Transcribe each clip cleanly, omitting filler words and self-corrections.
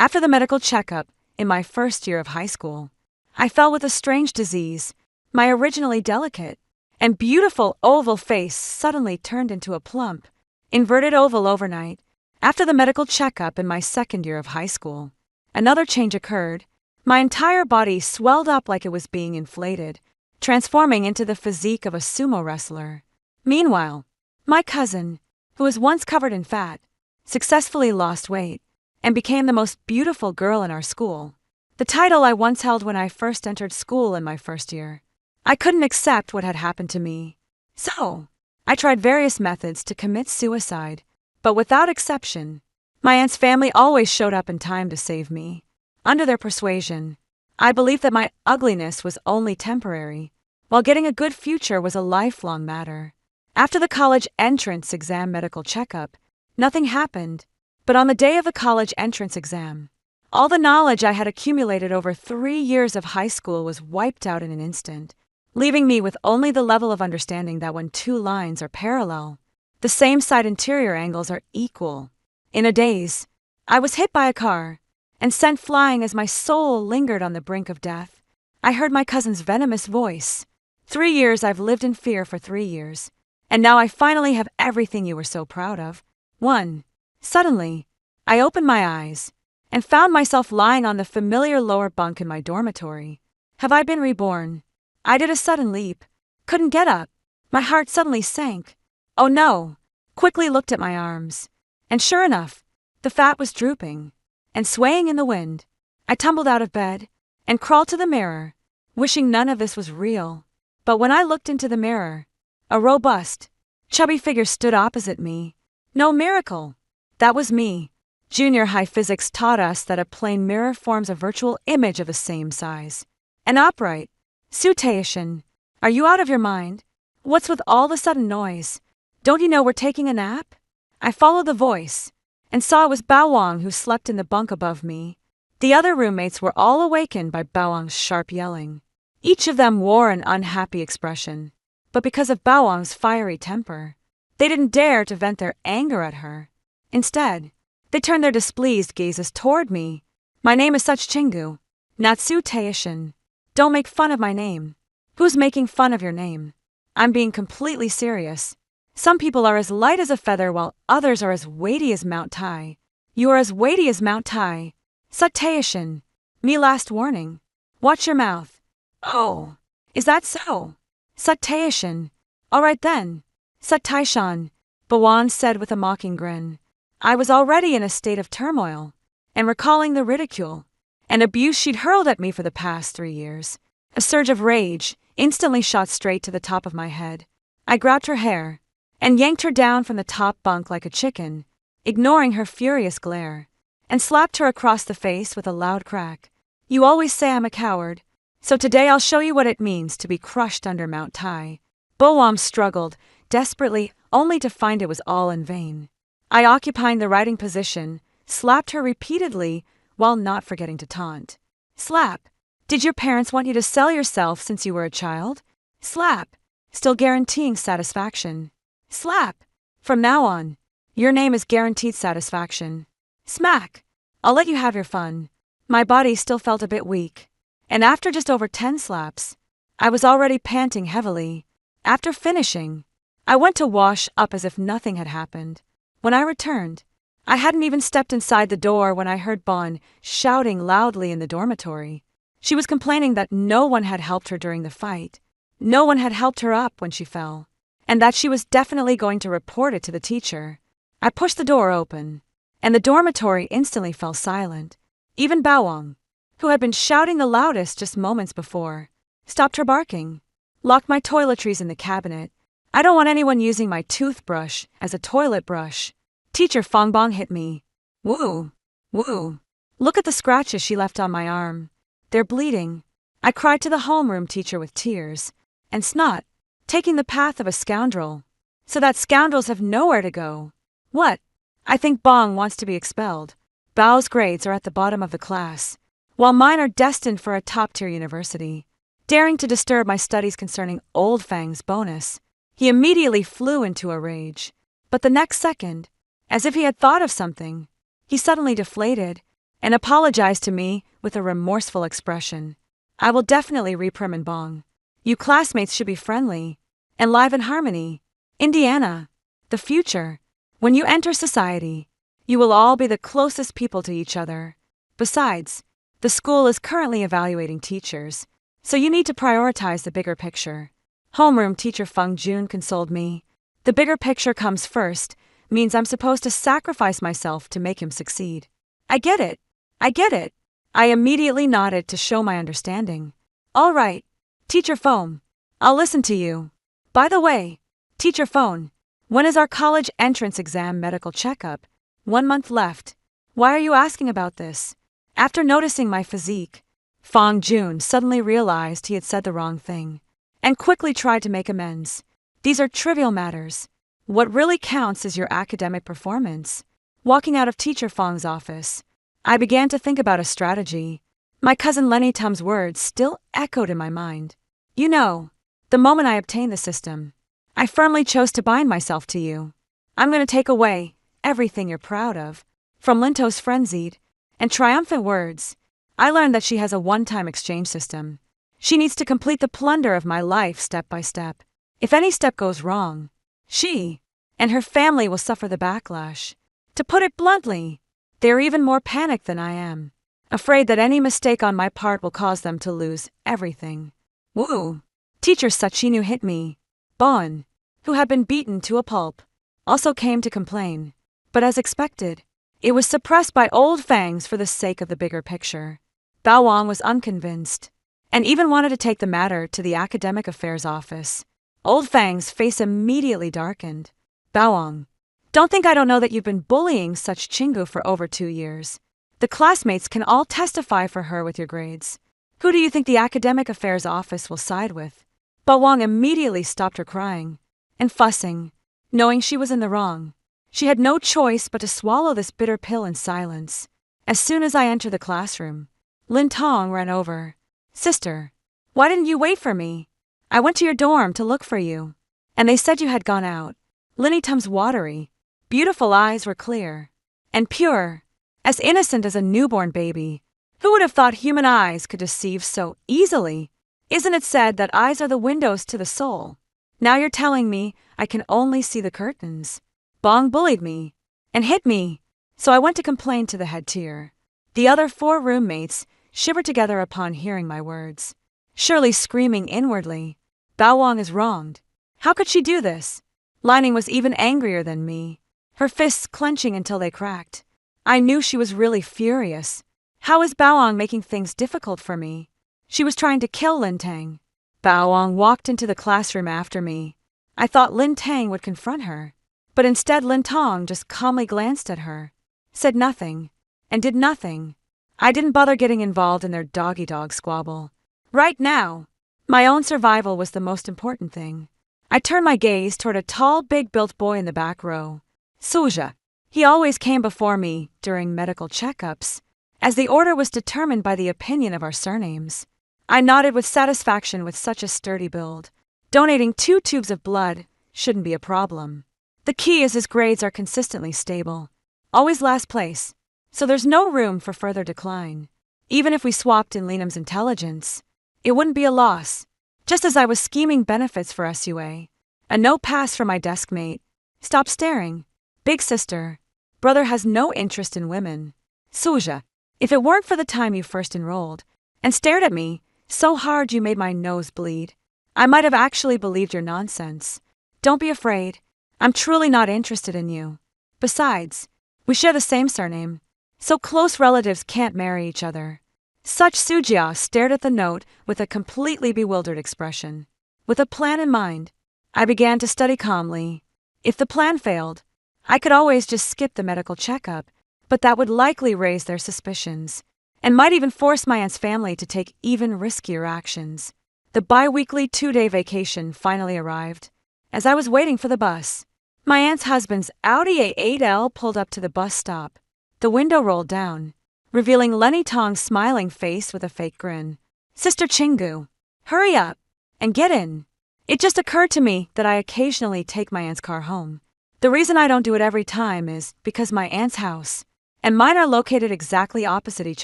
After the medical checkup, in my first year of high school, I fell with a strange disease. My originally delicate and beautiful oval face suddenly turned into a plump, inverted oval overnight. After the medical checkup in my second year of high school, another change occurred. My entire body swelled up like it was being inflated, transforming into the physique of a sumo wrestler. Meanwhile, my cousin, who was once covered in fat, successfully lost weight and became the most beautiful girl in our school, the title I once held when I first entered school in my first year. I couldn't accept what had happened to me. So, I tried various methods to commit suicide, but without exception, my aunt's family always showed up in time to save me. Under their persuasion, I believed that my ugliness was only temporary, while getting a good future was a lifelong matter. After the college entrance exam medical checkup, nothing happened, but on the day of the college entrance exam, all the knowledge I had accumulated over 3 years of high school was wiped out in an instant, leaving me with only the level of understanding that when two lines are parallel, the same side interior angles are equal. In a daze, I was hit by a car and sent flying as my soul lingered on the brink of death. I heard my cousin's venomous voice. 3 years I've lived in fear for 3 years, and now I finally have everything you were so proud of. 1. Suddenly, I opened my eyes and found myself lying on the familiar lower bunk in my dormitory. Have I been reborn? I did a sudden leap. Couldn't get up. My heart suddenly sank. Oh no! Quickly looked at my arms. And sure enough, the fat was drooping and swaying in the wind. I tumbled out of bed and crawled to the mirror, wishing none of this was real. But when I looked into the mirror, a robust, chubby figure stood opposite me. No miracle! That was me. Junior high physics taught us that a plane mirror forms a virtual image of the same size. An upright. Sutaishin, are you out of your mind? What's with all the sudden noise? Don't you know we're taking a nap? I followed the voice and saw it was Bao, who slept in the bunk above me. The other roommates were all awakened by Bao's sharp yelling. Each of them wore an unhappy expression, but because of Bao's fiery temper, they didn't dare to vent their anger at her. Instead, they turned their displeased gazes toward me. My name is such Chingu. Natsu Taishin. Don't make fun of my name. Who's making fun of your name? I'm being completely serious. Some people are as light as a feather while others are as weighty as Mount Tai. You are as weighty as Mount Tai. Sut Taishin. Me last warning. Watch your mouth. Oh, is that so? Sut Taishin. All right then. Sut Taishan, Bawan said with a mocking grin. I was already in a state of turmoil, and recalling the ridicule and abuse she'd hurled at me for the past 3 years. A surge of rage instantly shot straight to the top of my head. I grabbed her hair and yanked her down from the top bunk like a chicken, ignoring her furious glare, and slapped her across the face with a loud crack. You always say I'm a coward, so today I'll show you what it means to be crushed under Mount Tai. Boam struggled desperately, only to find it was all in vain. I, occupying the riding position, slapped her repeatedly while not forgetting to taunt. Slap. Did your parents want you to sell yourself since you were a child? Slap. Still guaranteeing satisfaction. Slap. From now on, your name is guaranteed satisfaction. Smack. I'll let you have your fun. My body still felt a bit weak, and after just over 10 slaps, I was already panting heavily. After finishing, I went to wash up as if nothing had happened. When I returned, I hadn't even stepped inside the door when I heard Bon shouting loudly in the dormitory. She was complaining that no one had helped her during the fight, no one had helped her up when she fell, and that she was definitely going to report it to the teacher. I pushed the door open, and the dormitory instantly fell silent. Even Baowang, who had been shouting the loudest just moments before, stopped her barking. Locked my toiletries in the cabinet. I don't want anyone using my toothbrush as a toilet brush. Teacher Fongbong hit me. Woo! Woo! Look at the scratches she left on my arm. They're bleeding. I cried to the homeroom teacher with tears and snot, taking the path of a scoundrel, so that scoundrels have nowhere to go. What? I think Bong wants to be expelled. Bao's grades are at the bottom of the class, while mine are destined for a top-tier university. Daring to disturb my studies concerning Old Fang's bonus, he immediately flew into a rage. But the next second, as if he had thought of something, he suddenly deflated and apologized to me with a remorseful expression. I will definitely reprimand Bong. You classmates should be friendly and live in harmony. Indiana, the future. When you enter society, you will all be the closest people to each other. Besides, the school is currently evaluating teachers, so you need to prioritize the bigger picture. Homeroom teacher Feng Jun consoled me. The bigger picture comes first, means I'm supposed to sacrifice myself to make him succeed. I get it. I get it. I immediately nodded to show my understanding. All right, Teacher Foam, I'll listen to you. By the way, Teacher Phone, when is our college entrance exam medical checkup? 1 month left. Why are you asking about this? After noticing my physique, Feng Jun suddenly realized he had said the wrong thing, and quickly tried to make amends. These are trivial matters. What really counts is your academic performance. Walking out of Teacher Feng's office, I began to think about a strategy. My cousin Lenny Tum's words still echoed in my mind. You know, the moment I obtained the system, I firmly chose to bind myself to you. I'm going to take away everything you're proud of. From Linto's frenzied and triumphant words, I learned that she has a one-time exchange system. She needs to complete the plunder of my life step by step. If any step goes wrong, she and her family will suffer the backlash. To put it bluntly, they're even more panicked than I am, afraid that any mistake on my part will cause them to lose everything. Woo! Teacher Sachinu hit me. Bon, who had been beaten to a pulp, also came to complain, but as expected, it was suppressed by Old Fangs for the sake of the bigger picture. Bao Wang was unconvinced, and even wanted to take the matter to the Academic Affairs Office. Old Fang's face immediately darkened. Bao Wang, don't think I don't know that you've been bullying such Chingu for over 2 years. The classmates can all testify for her with your grades. Who do you think the Academic Affairs Office will side with? Bao Wang immediately stopped her crying and fussing, knowing she was in the wrong. She had no choice but to swallow this bitter pill in silence. As soon as I entered the classroom, Lin Tong ran over. Sister, why didn't you wait for me? I went to your dorm to look for you, and they said you had gone out. Linny Tum's watery, beautiful eyes were clear and pure, as innocent as a newborn baby. Who would have thought human eyes could deceive so easily? Isn't it said that eyes are the windows to the soul? Now you're telling me I can only see the curtains. Bong bullied me and hit me, so I went to complain to the head tier. The other 4 roommates shivered together upon hearing my words, surely screaming inwardly, Bao Wang is wronged. How could she do this? Lining was even angrier than me, her fists clenching until they cracked. I knew she was really furious. How is Bao Wang making things difficult for me? She was trying to kill Lin Tang. Bao Wang walked into the classroom after me. I thought Lin Tang would confront her, but instead Lin Tong just calmly glanced at her, said nothing, and did nothing. I didn't bother getting involved in their dog-eat-dog squabble. Right now, my own survival was the most important thing. I turned my gaze toward a tall, big-built boy in the back row. Suja. He always came before me during medical checkups, as the order was determined by the opinion of our surnames. I nodded with satisfaction with such a sturdy build. Donating 2 tubes of blood shouldn't be a problem. The key is his grades are consistently stable, always last place, so there's no room for further decline. Even if we swapped in Linam's intelligence, it wouldn't be a loss. Just as I was scheming benefits for SUA, a note passed from my desk mate. Stop staring. Big sister. Brother has no interest in women. Suja, if it weren't for the time you first enrolled and stared at me so hard you made my nose bleed, I might have actually believed your nonsense. Don't be afraid. I'm truly not interested in you. Besides, we share the same surname, so close relatives can't marry each other. Such Sujia stared at the note with a completely bewildered expression. With a plan in mind, I began to study calmly. If the plan failed, I could always just skip the medical checkup, but that would likely raise their suspicions, and might even force my aunt's family to take even riskier actions. The bi-weekly 2-day vacation finally arrived. As I was waiting for the bus, my aunt's husband's Audi A8L pulled up to the bus stop. The window rolled down, revealing Lenny Tong's smiling face with a fake grin. Sister Chingu, hurry up and get in. It just occurred to me that I occasionally take my aunt's car home. The reason I don't do it every time is because my aunt's house and mine are located exactly opposite each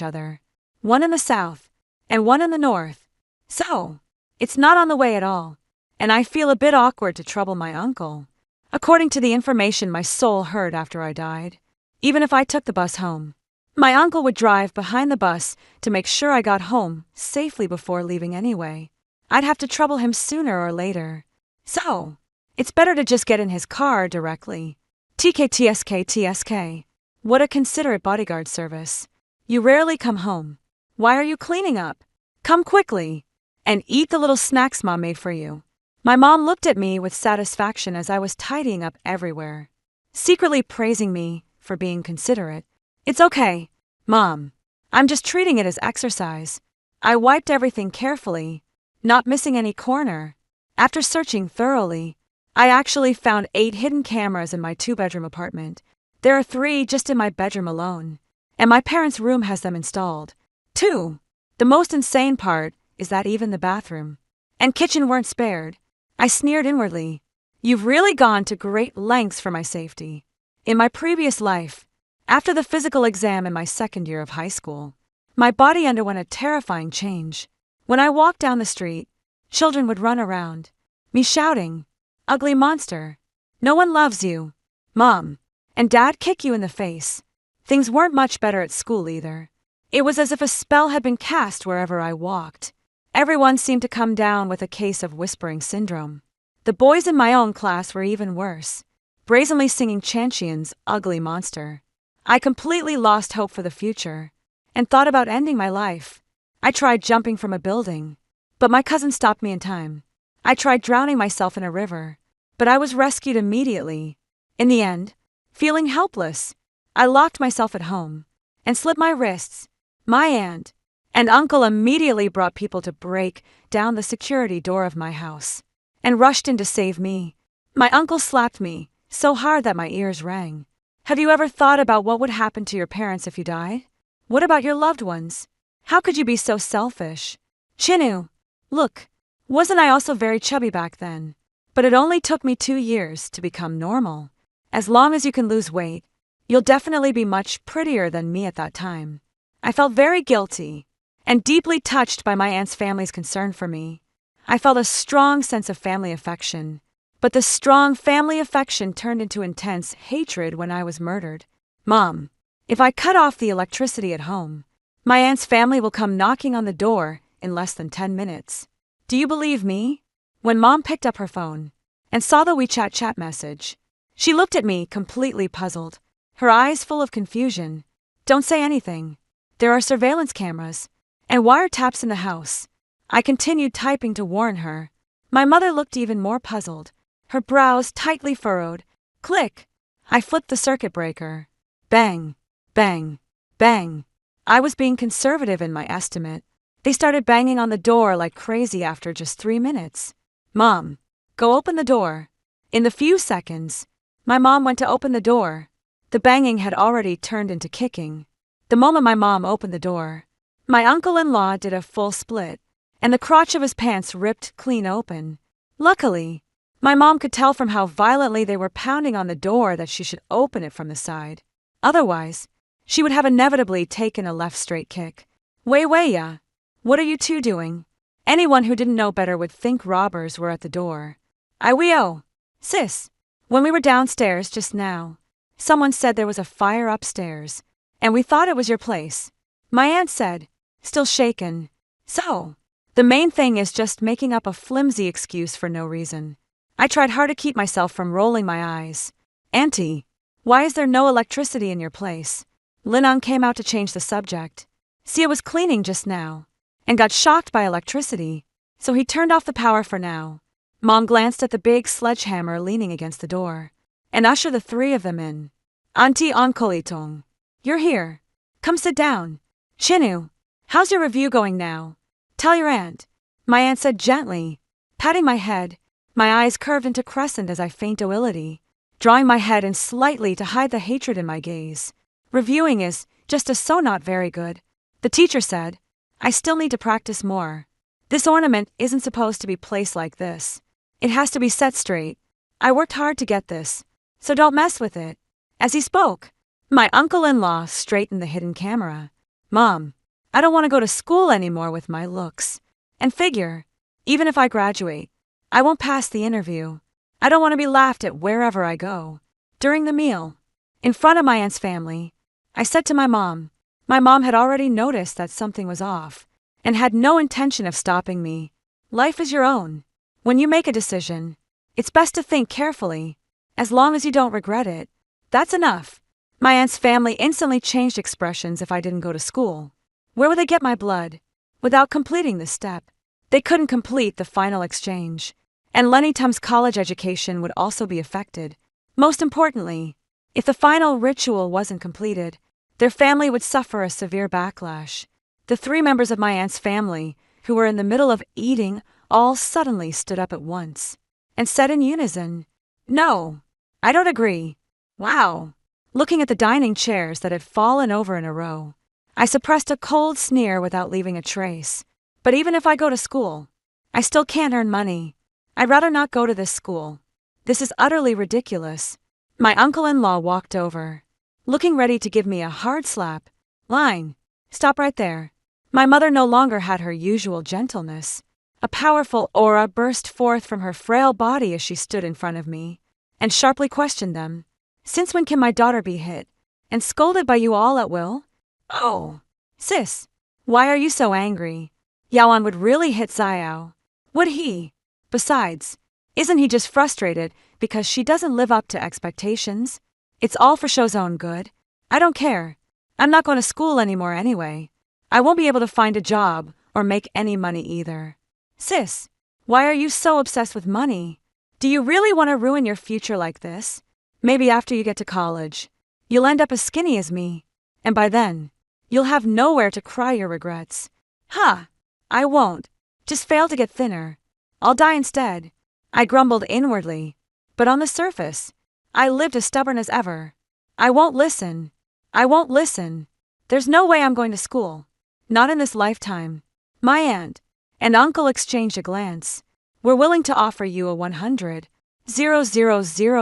other, one in the south and one in the north. So, it's not on the way at all, and I feel a bit awkward to trouble my uncle, according to the information my soul heard after I died. Even if I took the bus home, my uncle would drive behind the bus to make sure I got home safely before leaving anyway. I'd have to trouble him sooner or later. So, it's better to just get in his car directly. TK. What a considerate bodyguard service. You rarely come home. Why are you cleaning up? Come quickly and eat the little snacks Mom made for you. My mom looked at me with satisfaction as I was tidying up everywhere, secretly praising me for being considerate. It's okay, Mom. I'm just treating it as exercise. I wiped everything carefully, not missing any corner. After searching thoroughly, I actually found 8 hidden cameras in my 2-bedroom apartment. There are 3 just in my bedroom alone, and my parents' room has them installed, too. The most insane part is that even the bathroom and kitchen weren't spared. I sneered inwardly. You've really gone to great lengths for my safety. In my previous life, after the physical exam in my 2nd year of high school, my body underwent a terrifying change. When I walked down the street, children would run around me shouting, "Ugly monster. No one loves you. Mom." And Dad kick you in the face. Things weren't much better at school either. It was as if a spell had been cast wherever I walked. Everyone seemed to come down with a case of whispering syndrome. The boys in my own class were even worse, brazenly singing Chanchian's "Ugly Monster." I completely lost hope for the future and thought about ending my life. I tried jumping from a building, but my cousin stopped me in time. I tried drowning myself in a river, but I was rescued immediately. In the end, feeling helpless, I locked myself at home and slit my wrists. My aunt and uncle immediately brought people to break down the security door of my house and rushed in to save me. My uncle slapped me so hard that my ears rang. Have you ever thought about what would happen to your parents if you died? What about your loved ones? How could you be so selfish? Chinu, look, wasn't I also very chubby back then? But it only took me 2 years to become normal. As long as you can lose weight, you'll definitely be much prettier than me at that time. I felt very guilty and deeply touched by my aunt's family's concern for me. I felt a strong sense of family affection, but the strong family affection turned into intense hatred when I was murdered. Mom, if I cut off the electricity at home, my aunt's family will come knocking on the door in less than 10 minutes. Do you believe me? When Mom picked up her phone and saw the WeChat chat message, she looked at me completely puzzled, her eyes full of confusion. Don't say anything. There are surveillance cameras and wiretaps in the house. I continued typing to warn her. My mother looked even more puzzled, her brows tightly furrowed. Click! I flipped the circuit breaker. Bang! Bang! Bang! I was being conservative in my estimate. They started banging on the door like crazy after just 3 minutes. Mom, go open the door. In the few seconds, my mom went to open the door. The banging had already turned into kicking. The moment my mom opened the door, my uncle-in-law did a full split, and the crotch of his pants ripped clean open. Luckily, my mom could tell from how violently they were pounding on the door that she should open it from the side. Otherwise, she would have inevitably taken a left straight kick. Ya. What are you two doing? Anyone who didn't know better would think robbers were at the door. Sis, when we were downstairs just now, someone said there was a fire upstairs, and we thought it was your place. My aunt said, still shaken. So, the main thing is just making up a flimsy excuse for no reason. I tried hard to keep myself from rolling my eyes. Auntie, why is there no electricity in your place? Linung came out to change the subject. Sia was cleaning just now and got shocked by electricity, so he turned off the power for now. Mom glanced at the big sledgehammer leaning against the door and ushered the 3 of them in. Auntie Onkolitong, you're here. Come sit down. Chinu, how's your review going now? Tell your aunt. My aunt said gently, patting my head. My eyes curved into crescent as I feigned docility, drawing my head in slightly to hide the hatred in my gaze. Reviewing is just so not very good. The teacher said, I still need to practice more. This ornament isn't supposed to be placed like this. It has to be set straight. I worked hard to get this, so don't mess with it. As he spoke, My uncle-in-law straightened the hidden camera. Mom, I don't want to go to school anymore with my looks. And figure, even if I graduate, I won't pass the interview. I don't want to be laughed at wherever I go. During the meal, in front of my aunt's family, I said to my mom had already noticed that something was off and had no intention of stopping me. Life is your own. When you make a decision, it's best to think carefully. As long as you don't regret it, that's enough. My aunt's family instantly changed expressions if I didn't go to school. Where would they get my blood? Without completing this step, they couldn't complete the final exchange. And Lenny Tum's college education would also be affected. Most importantly, if the final ritual wasn't completed, their family would suffer a severe backlash. The 3 members of my aunt's family, who were in the middle of eating, all suddenly stood up at once and said in unison, "No, I don't agree." Wow. Looking at the dining chairs that had fallen over in a row, I suppressed a cold sneer without leaving a trace. But even if I go to school, I still can't earn money. I'd rather not go to this school. This is utterly ridiculous. My uncle-in-law walked over, looking ready to give me a hard slap. Line, stop right there. My mother no longer had her usual gentleness. A powerful aura burst forth from her frail body as she stood in front of me, and sharply questioned them. Since when can my daughter be hit and scolded by you all at will? Oh, sis, why are you so angry? Yaoan would really hit Xiao, would he? Besides, isn't he just frustrated because she doesn't live up to expectations? It's all for Shou's own good. I don't care. I'm not going to school anymore anyway. I won't be able to find a job or make any money either. Sis, why are you so obsessed with money? Do you really want to ruin your future like this? Maybe after you get to college, you'll end up as skinny as me, and by then, you'll have nowhere to cry your regrets. Ha! I won't. Just fail to get thinner. I'll die instead. I grumbled inwardly, but on the surface, I lived as stubborn as ever. I won't listen. I won't listen. There's no way I'm going to school. Not in this lifetime. My aunt and uncle exchanged a glance. We're willing to offer you a 100,000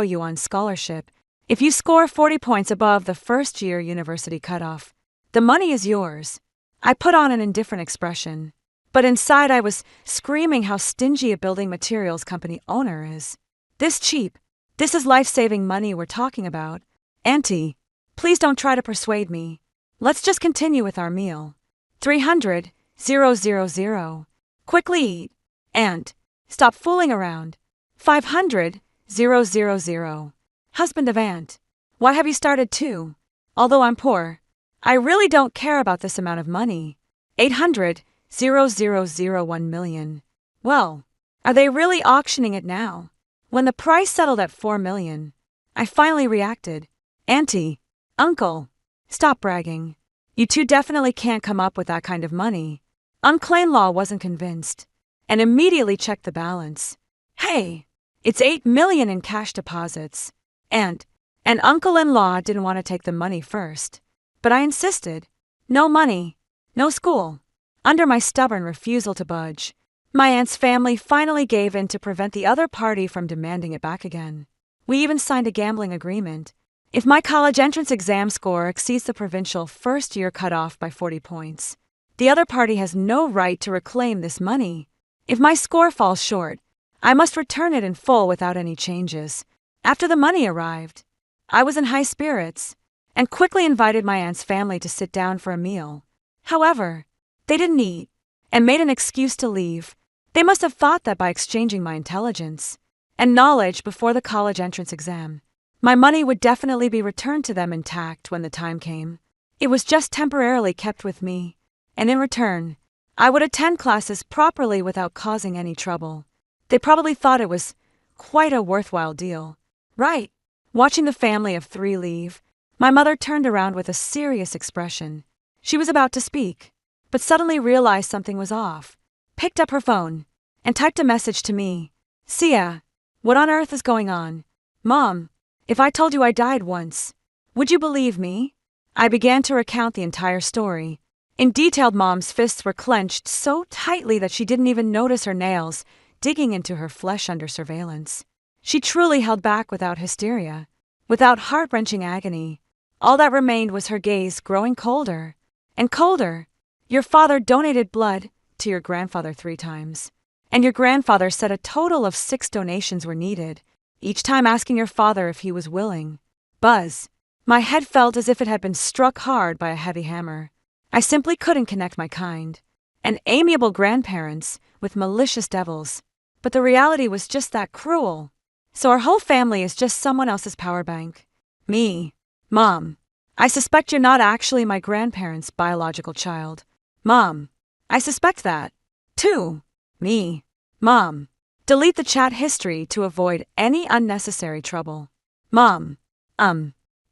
yuan scholarship if you score 40 points above the first-year university cutoff. The money is yours. I put on an indifferent expression, but inside I was screaming how stingy a building materials company owner is. This cheap. This is life-saving money we're talking about. Auntie, please don't try to persuade me. Let's just continue with our meal. 300,000. Quickly eat. Aunt, stop fooling around. 500,000. Husband of aunt, why have you started too? Although I'm poor, I really don't care about this amount of money. 800,000. 1 million. Well, are they really auctioning it now? When the price settled at 4 million, I finally reacted. Auntie, uncle, stop bragging. You two definitely can't come up with that kind of money. Uncle-in-law wasn't convinced, and immediately checked the balance. Hey, it's 8 million in cash deposits. And uncle-in-law didn't want to take the money first. But I insisted. No money, no school. Under my stubborn refusal to budge, my aunt's family finally gave in to prevent the other party from demanding it back again. We even signed a gambling agreement. If my college entrance exam score exceeds the provincial first-year cutoff by 40 points, the other party has no right to reclaim this money. If my score falls short, I must return it in full without any changes. After the money arrived, I was in high spirits and quickly invited my aunt's family to sit down for a meal. However, they didn't eat and made an excuse to leave. They must have thought that by exchanging my intelligence and knowledge before the college entrance exam, my money would definitely be returned to them intact when the time came. It was just temporarily kept with me, and in return, I would attend classes properly without causing any trouble. They probably thought it was quite a worthwhile deal. Right. Watching the family of 3 leave, my mother turned around with a serious expression. She was about to speak, but suddenly realized something was off, picked up her phone, and typed a message to me. Sia, what on earth is going on? Mom, if I told you I died once, would you believe me? I began to recount the entire story. In detail, Mom's fists were clenched so tightly that she didn't even notice her nails digging into her flesh under surveillance. She truly held back without hysteria, without heart-wrenching agony, All that remained was her gaze growing colder and colder. Your father donated blood to your grandfather 3 times. And your grandfather said a total of 6 donations were needed, each time asking your father if he was willing. Buzz. My head felt as if it had been struck hard by a heavy hammer. I simply couldn't connect my kind and amiable grandparents with malicious devils. But the reality was just that cruel. So our whole family is just someone else's power bank. Me. Mom. I suspect you're not actually my grandparents' biological child. Mom. I suspect that. 2. Me. Mom. Delete the chat history to avoid any unnecessary trouble. Mom.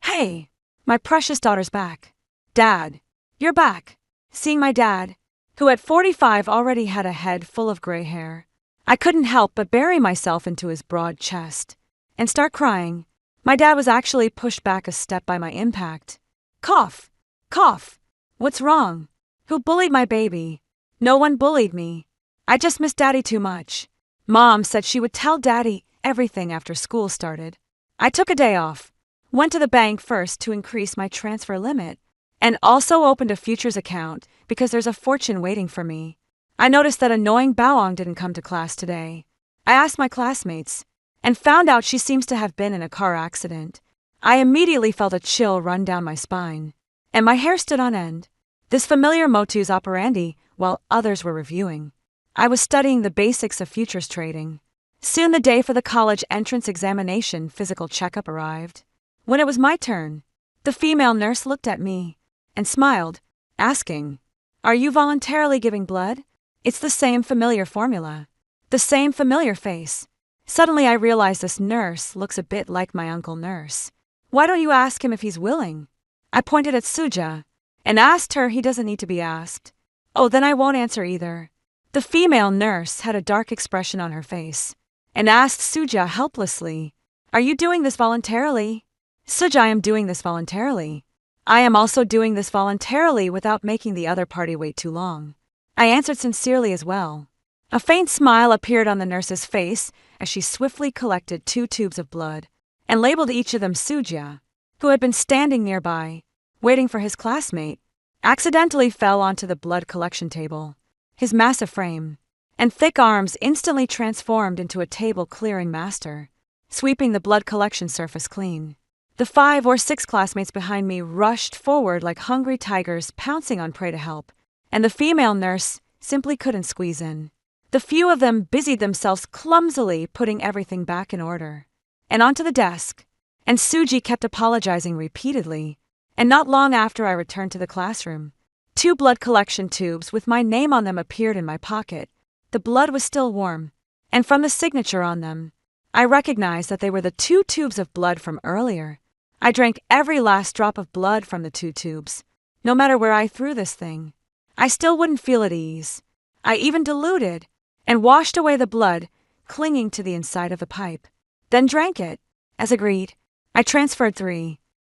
Hey. My precious daughter's back. Dad. You're back. Seeing my dad, who at 45 already had a head full of gray hair, I couldn't help but bury myself into his broad chest and start crying. My dad was actually pushed back a step by my impact. Cough. Cough. What's wrong? Who bullied my baby? No one bullied me. I just miss Daddy too much. Mom said she would tell Daddy everything after school started. I took a day off, went to the bank first to increase my transfer limit, and also opened a futures account because there's a fortune waiting for me. I noticed that annoying Baoang didn't come to class today. I asked my classmates and found out she seems to have been in a car accident. I immediately felt a chill run down my spine, and my hair stood on end. This familiar modus operandi while others were reviewing. I was studying the basics of futures trading. Soon the day for the college entrance examination physical checkup arrived. When it was my turn, the female nurse looked at me and smiled, asking, "Are you voluntarily giving blood?" It's the same familiar formula. The same familiar face. Suddenly I realized this nurse looks a bit like my uncle nurse. Why don't you ask him if he's willing? I pointed at Suja and asked her he doesn't need to be asked. Oh, then I won't answer either. The female nurse had a dark expression on her face and asked Suja helplessly, "Are you doing this voluntarily?" Suja, I am doing this voluntarily. I am also doing this voluntarily without making the other party wait too long. I answered sincerely as well. A faint smile appeared on the nurse's face as she swiftly collected 2 tubes of blood and labeled each of them Suja, who had been standing nearby, waiting for his classmate, accidentally fell onto the blood collection table. His massive frame and thick arms instantly transformed into a table-clearing master, sweeping the blood collection surface clean. The 5 or 6 classmates behind me rushed forward like hungry tigers pouncing on prey to help, and the female nurse simply couldn't squeeze in. The few of them busied themselves clumsily putting everything back in order and onto the desk, and Suji kept apologizing repeatedly, and not long after I returned to the classroom, 2 blood collection tubes with my name on them appeared in my pocket. The blood was still warm, and from the signature on them, I recognized that they were the 2 tubes of blood from earlier. I drank every last drop of blood from the 2 tubes. No matter where I threw this thing, I still wouldn't feel at ease. I even diluted and washed away the blood clinging to the inside of the pipe, then drank it. As agreed, I transferred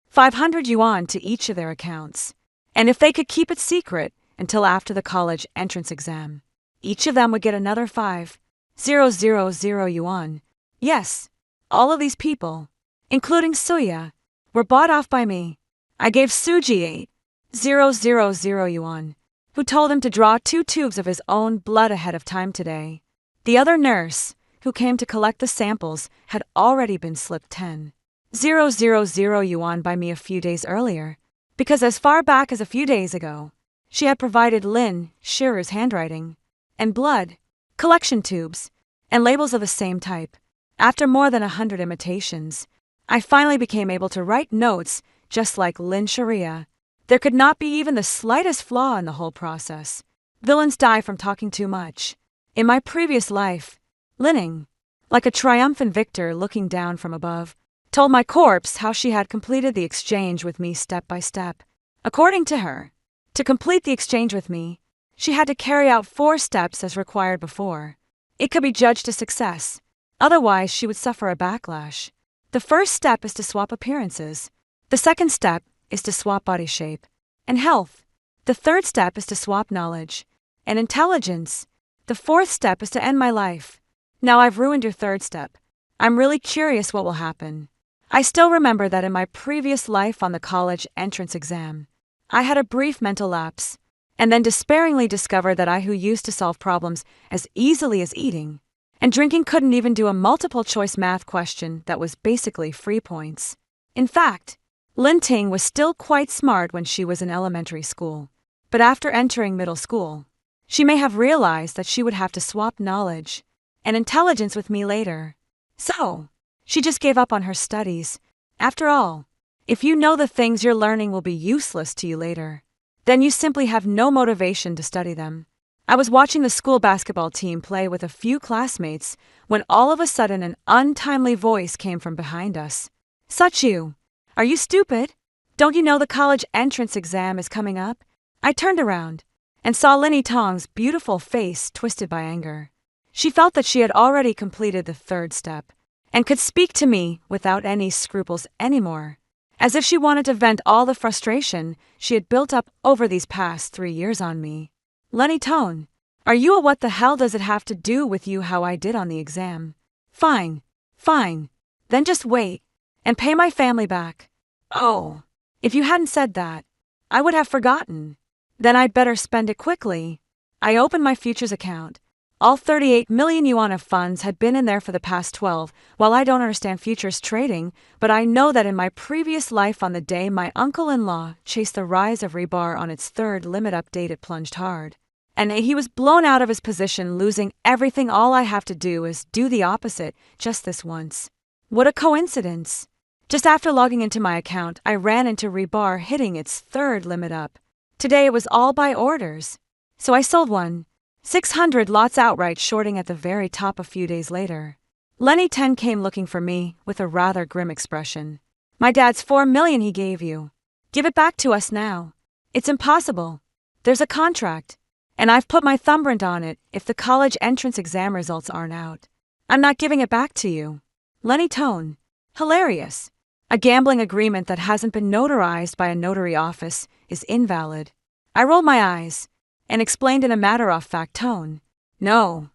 500 yuan to each of their accounts, and if they could keep it secret until after the college entrance exam, each of them would get another 5,000 yuan. Yes, all of these people, including Suya, were bought off by me. I gave Suji 8,000 yuan, who told him to draw 2 tubes of his own blood ahead of time today. The other nurse, who came to collect the samples, had already been slipped 10,000 yuan by me a few days earlier, because as far back as a few days ago, she had provided Lin Shiru's handwriting and blood collection tubes and labels of the same type. After more than 100 imitations, I finally became able to write notes just like Lin Sharia. There could not be even the slightest flaw in the whole process. Villains die from talking too much. In my previous life, Linning, like a triumphant victor looking down from above, told my corpse how she had completed the exchange with me step by step. According to her, to complete the exchange with me, she had to carry out 4 steps as required before. It could be judged a success. Otherwise, she would suffer a backlash. The first step is to swap appearances. The second step is to swap body shape and health. The third step is to swap knowledge and intelligence. The fourth step is to end my life. Now I've ruined your third step. I'm really curious what will happen. I still remember that in my previous life on the college entrance exam, I had a brief mental lapse, and then despairingly discovered that I who used to solve problems as easily as eating and drinking couldn't even do a multiple-choice math question that was basically free points. In fact, Lin Ting was still quite smart when she was in elementary school, but after entering middle school, she may have realized that she would have to swap knowledge and intelligence with me later. So, she just gave up on her studies. After all, if you know the things you're learning will be useless to you later, then you simply have no motivation to study them. I was watching the school basketball team play with a few classmates when all of a sudden an untimely voice came from behind us. "Such-you, are you stupid? Don't you know the college entrance exam is coming up?" I turned around and saw Linny Tong's beautiful face twisted by anger. She felt that she had already completed the third step and could speak to me without any scruples anymore, as if she wanted to vent all the frustration she had built up over these past 3 years on me. "Lenny Tone, are you a what the hell does it have to do with you how I did on the exam? Fine. Then just wait and pay my family back." "Oh, if you hadn't said that, I would have forgotten. Then I'd better spend it quickly." I opened my futures account. All 38 million yuan of funds had been in there for the past 12. While I don't understand futures trading, but I know that in my previous life on the day my uncle-in-law chased the rise of Reborn on its third limit update, it plunged hard. And he was blown out of his position, losing everything. All I have to do is do the opposite, just this once. What a coincidence. Just after logging into my account, I ran into Reborn hitting its third limit up. Today it was all by orders. So I sold 600 lots outright, shorting at the very top. A few days later, Lenny 10 came looking for me with a rather grim expression. "My dad's 4 million he gave you. Give it back to us now." "It's impossible. There's a contract, and I've put my thumbprint on it if the college entrance exam results aren't out. I'm not giving it back to you." Lenny Tone. Hilarious. A gambling agreement that hasn't been notarized by a notary office is invalid. I rolled my eyes and explained in a matter-of-fact tone. No.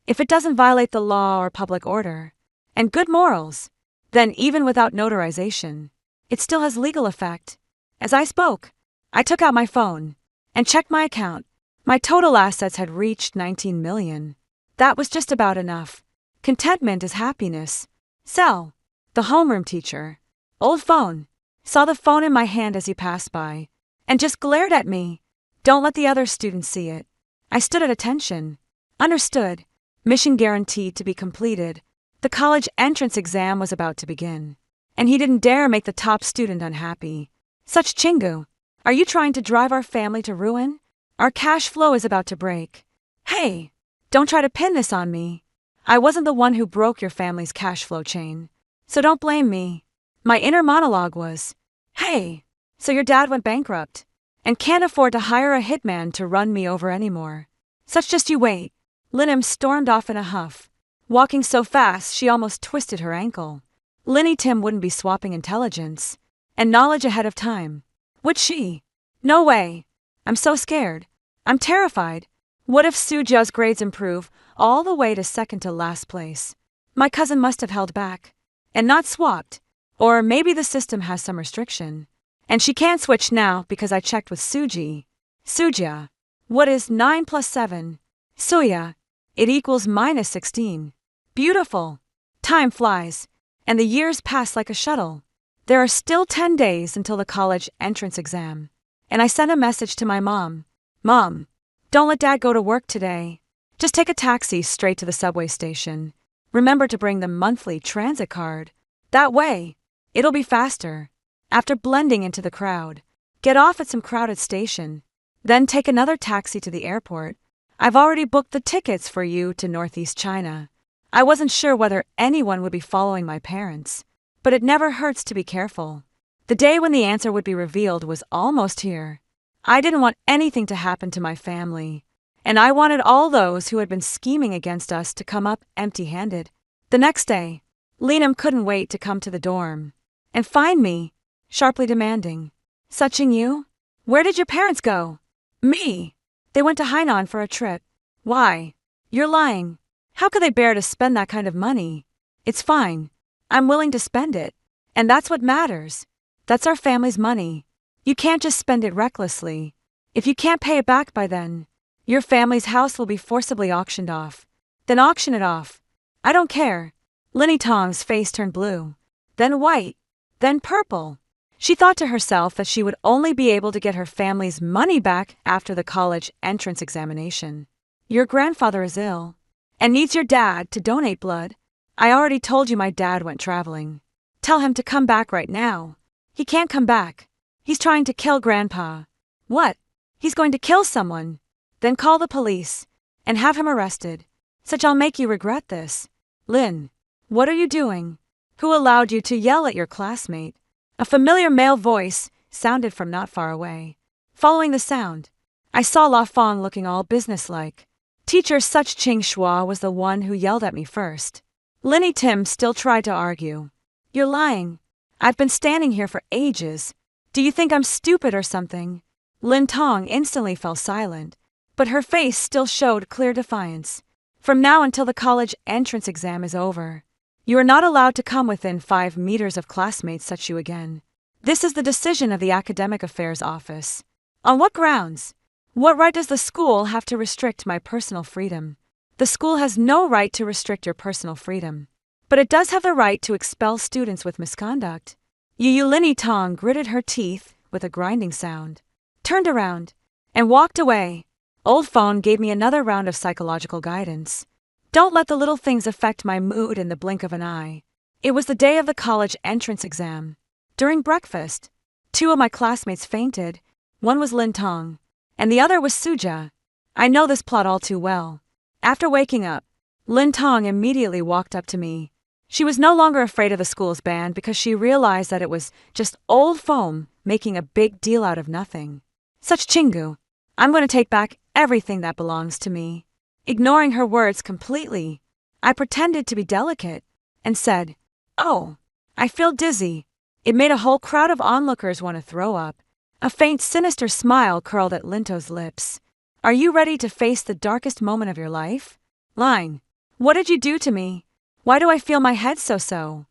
If it doesn't violate the law or public order and good morals, then even without notarization, it still has legal effect. As I spoke, I took out my phone and checked my account. My total assets had reached 19 million. That was just about enough. Contentment is happiness. Sell. The homeroom teacher. Old phone. Saw the phone in my hand as he passed by and just glared at me. "Don't let the other students see it." I stood at attention. Understood. Mission guaranteed to be completed. The college entrance exam was about to begin, and he didn't dare make the top student unhappy. Such Chingu. Are you trying to drive our family to ruin? Our cash flow is about to break. Hey, don't try to pin this on me. I wasn't the one who broke your family's cash flow chain, so don't blame me. My inner monologue was, "Hey, so your dad went bankrupt and can't afford to hire a hitman to run me over anymore. Such just you wait." Linim stormed off in a huff, walking so fast she almost twisted her ankle. Linny Tim wouldn't be swapping intelligence and knowledge ahead of time, would she? No way. I'm so scared. I'm terrified. What if Suja's grades improve all the way to second to last place? My cousin must have held back and not swapped, or maybe the system has some restriction, and she can't switch now because I checked with Suji. Suja. What is 9 plus 7? Suya. It equals -16. Beautiful. Time flies, and the years pass like a shuttle. There are still 10 days until the college entrance exam, and I sent a message to my mom. "Mom, don't let Dad go to work today. Just take a taxi straight to the subway station. Remember to bring the monthly transit card. That way, it'll be faster." After blending into the crowd, get off at some crowded station, then take another taxi to the airport. I've already booked the tickets for you to Northeast China. I wasn't sure whether anyone would be following my parents, but it never hurts to be careful. The day when the answer would be revealed was almost here. I didn't want anything to happen to my family, and I wanted all those who had been scheming against us to come up empty-handed. The next day, Leenam couldn't wait to come to the dorm and find me, sharply demanding, "Suching you? Where did your parents go?" "Me. They went to Hainan for a trip." "Why? You're lying. How could they bear to spend that kind of money?" "It's fine. I'm willing to spend it. And that's what matters. That's our family's money. You can't just spend it recklessly. If you can't pay it back by then, your family's house will be forcibly auctioned off. Then auction it off. I don't care. Linny Tong's face turned blue, then white, then purple. She thought to herself that she would only be able to get her family's money back after the college entrance examination. Your grandfather is ill and needs your dad to donate blood. I already told you my dad went traveling. Tell him to come back right now. He can't come back. He's trying to kill Grandpa. What? He's going to kill someone? Then call the police and have him arrested. Such I'll make you regret this. Lynn, what are you doing? Who allowed you to yell at your classmate? A familiar male voice sounded from not far away. Following the sound, I saw La Fong looking all businesslike. Teacher Such Ching Shua was the one who yelled at me first. Linny Tim still tried to argue. You're lying. I've been standing here for ages. Do you think I'm stupid or something? Lin Tong instantly fell silent, but her face still showed clear defiance. From now until the college entrance exam is over, you are not allowed to come within 5 meters of classmates Such you again. This is the decision of the Academic Affairs Office. On what grounds? What right does the school have to restrict my personal freedom? The school has no right to restrict your personal freedom, but it does have the right to expel students with misconduct. Yu Linny Tong gritted her teeth with a grinding sound, turned around, and walked away. Old Phone gave me another round of psychological guidance. Don't let the little things affect my mood in the blink of an eye. It was the day of the college entrance exam. During breakfast, 2 of my classmates fainted. One was Lin Tong, and the other was Suja. I know this plot all too well. After waking up, Lin Tong immediately walked up to me. She was no longer afraid of the school's ban because she realized that it was just old foam making a big deal out of nothing. Such Chingu, I'm going to take back everything that belongs to me. Ignoring her words completely, I pretended to be delicate and said, "Oh, I feel dizzy." It made a whole crowd of onlookers want to throw up. A faint, sinister smile curled at Linto's lips. Are you ready to face the darkest moment of your life? Line, what did you do to me? Why do I feel my head so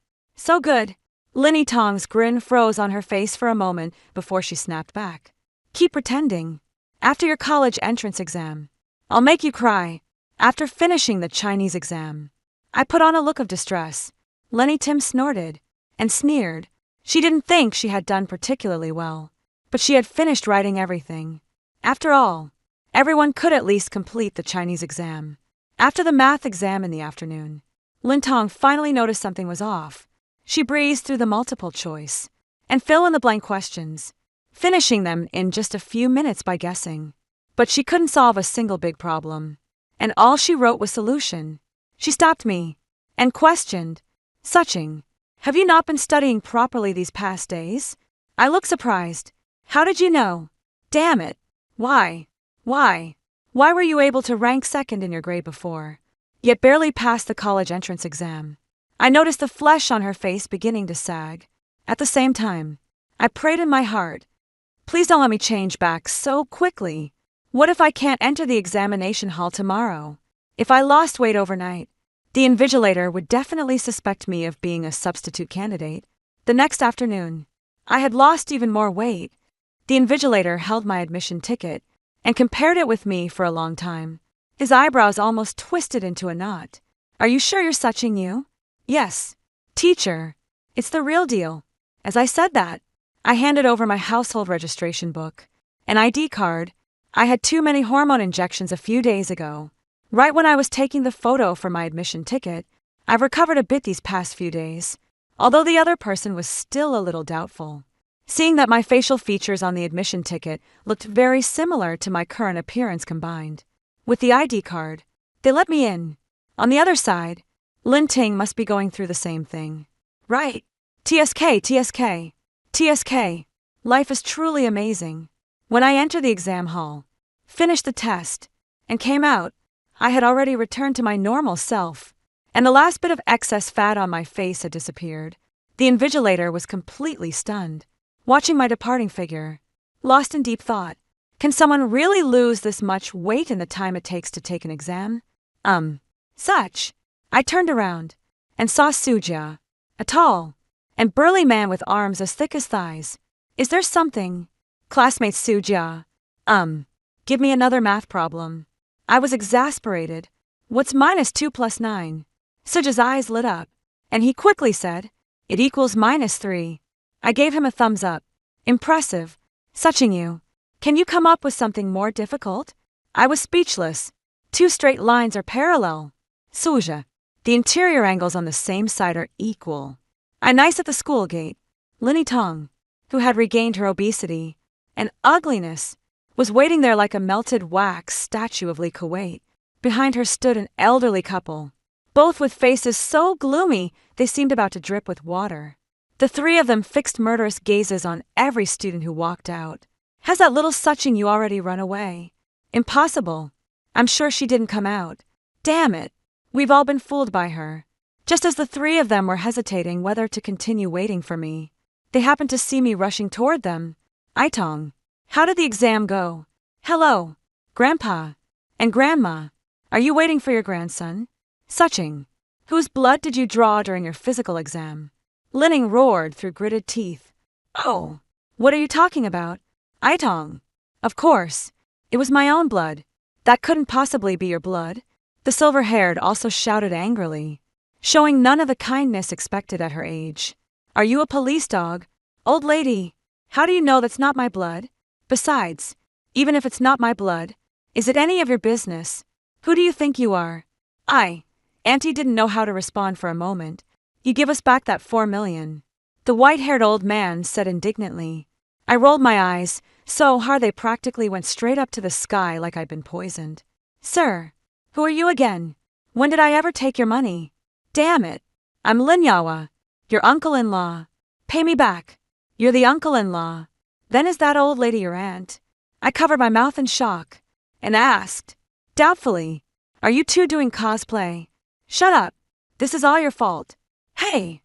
good? Linny Tong's grin froze on her face for a moment before she snapped back. Keep pretending. After your college entrance exam, I'll make you cry. After finishing the Chinese exam. I put on a look of distress. Linny Tim snorted and sneered. She didn't think she had done particularly well, but she had finished writing everything. After all, everyone could at least complete the Chinese exam. After the math exam in the afternoon, Lin Tong finally noticed something was off. She breezed through the multiple choice and fill-in-the-blank questions, finishing them in just a few minutes by guessing. But she couldn't solve a single big problem, and all she wrote was solution. She stopped me and questioned, Suching, have you not been studying properly these past days? I looked surprised. How did you know? Damn it. Why were you able to rank second in your grade before, yet barely passed the college entrance exam? I noticed the flesh on her face beginning to sag. At the same time, I prayed in my heart, please don't let me change back so quickly. What if I can't enter the examination hall tomorrow? If I lost weight overnight, the invigilator would definitely suspect me of being a substitute candidate. The next afternoon, I had lost even more weight. The invigilator held my admission ticket and compared it with me for a long time. His eyebrows almost twisted into a knot. Are you sure you're Suching you? Yes. Teacher, it's the real deal. As I said that, I handed over my household registration book, an ID card. I had too many hormone injections a few days ago. Right when I was taking the photo for my admission ticket, I've recovered a bit these past few days, although the other person was still a little doubtful. Seeing that my facial features on the admission ticket looked very similar to my current appearance combined with the ID card, they let me in. On the other side, Lin Ting must be going through the same thing. Right. TSK. Life is truly amazing. When I entered the exam hall, finished the test, and came out, I had already returned to my normal self, and the last bit of excess fat on my face had disappeared. The invigilator was completely stunned, watching my departing figure, lost in deep thought. Can someone really lose this much weight in the time it takes to take an exam? Such. I turned around and saw Suja. a tall and burly man with arms as thick as thighs. Is there something? Classmate Sujia. Give me another math problem. I was exasperated. What's -2 + 9? Suja's eyes lit up, and he quickly said, it equals -3. I gave him a thumbs up. Impressive. Suching, can you come up with something more difficult? I was speechless. 2 straight lines are parallel. Suja. The interior angles on the same side are equal. I nice at the school gate. Linny Tong, who had regained her obesity and ugliness, was waiting there like a melted wax statue of Lee Kuwait. Behind her stood an elderly couple, both with faces so gloomy they seemed about to drip with water. The three of them fixed murderous gazes on every student who walked out. Has that little Suching you already run away? Impossible. I'm sure she didn't come out. Damn it. We've all been fooled by her. Just as the three of them were hesitating whether to continue waiting for me, they happened to see me rushing toward them. Itong. How did the exam go? Hello, Grandpa and Grandma. Are you waiting for your grandson? Suching. Whose blood did you draw during your physical exam? Linning roared through gritted teeth. Oh, what are you talking about? Itong. Of course. It was my own blood. That couldn't possibly be your blood. The silver-haired also shouted angrily, showing none of the kindness expected at her age. Are you a police dog? Old lady, how do you know that's not my blood? Besides, even if it's not my blood, is it any of your business? Who do you think you are? Auntie didn't know how to respond for a moment. You give us back that 4 million. The white-haired old man said indignantly. I rolled my eyes so hard they practically went straight up to the sky like I'd been poisoned. Sir, who are you again? When did I ever take your money? Damn it. I'm Linyawa, your uncle-in-law. Pay me back. You're the uncle-in-law. Then is that old lady your aunt? I covered my mouth in shock and asked, doubtfully, are you two doing cosplay? Shut up. This is all your fault. Hey.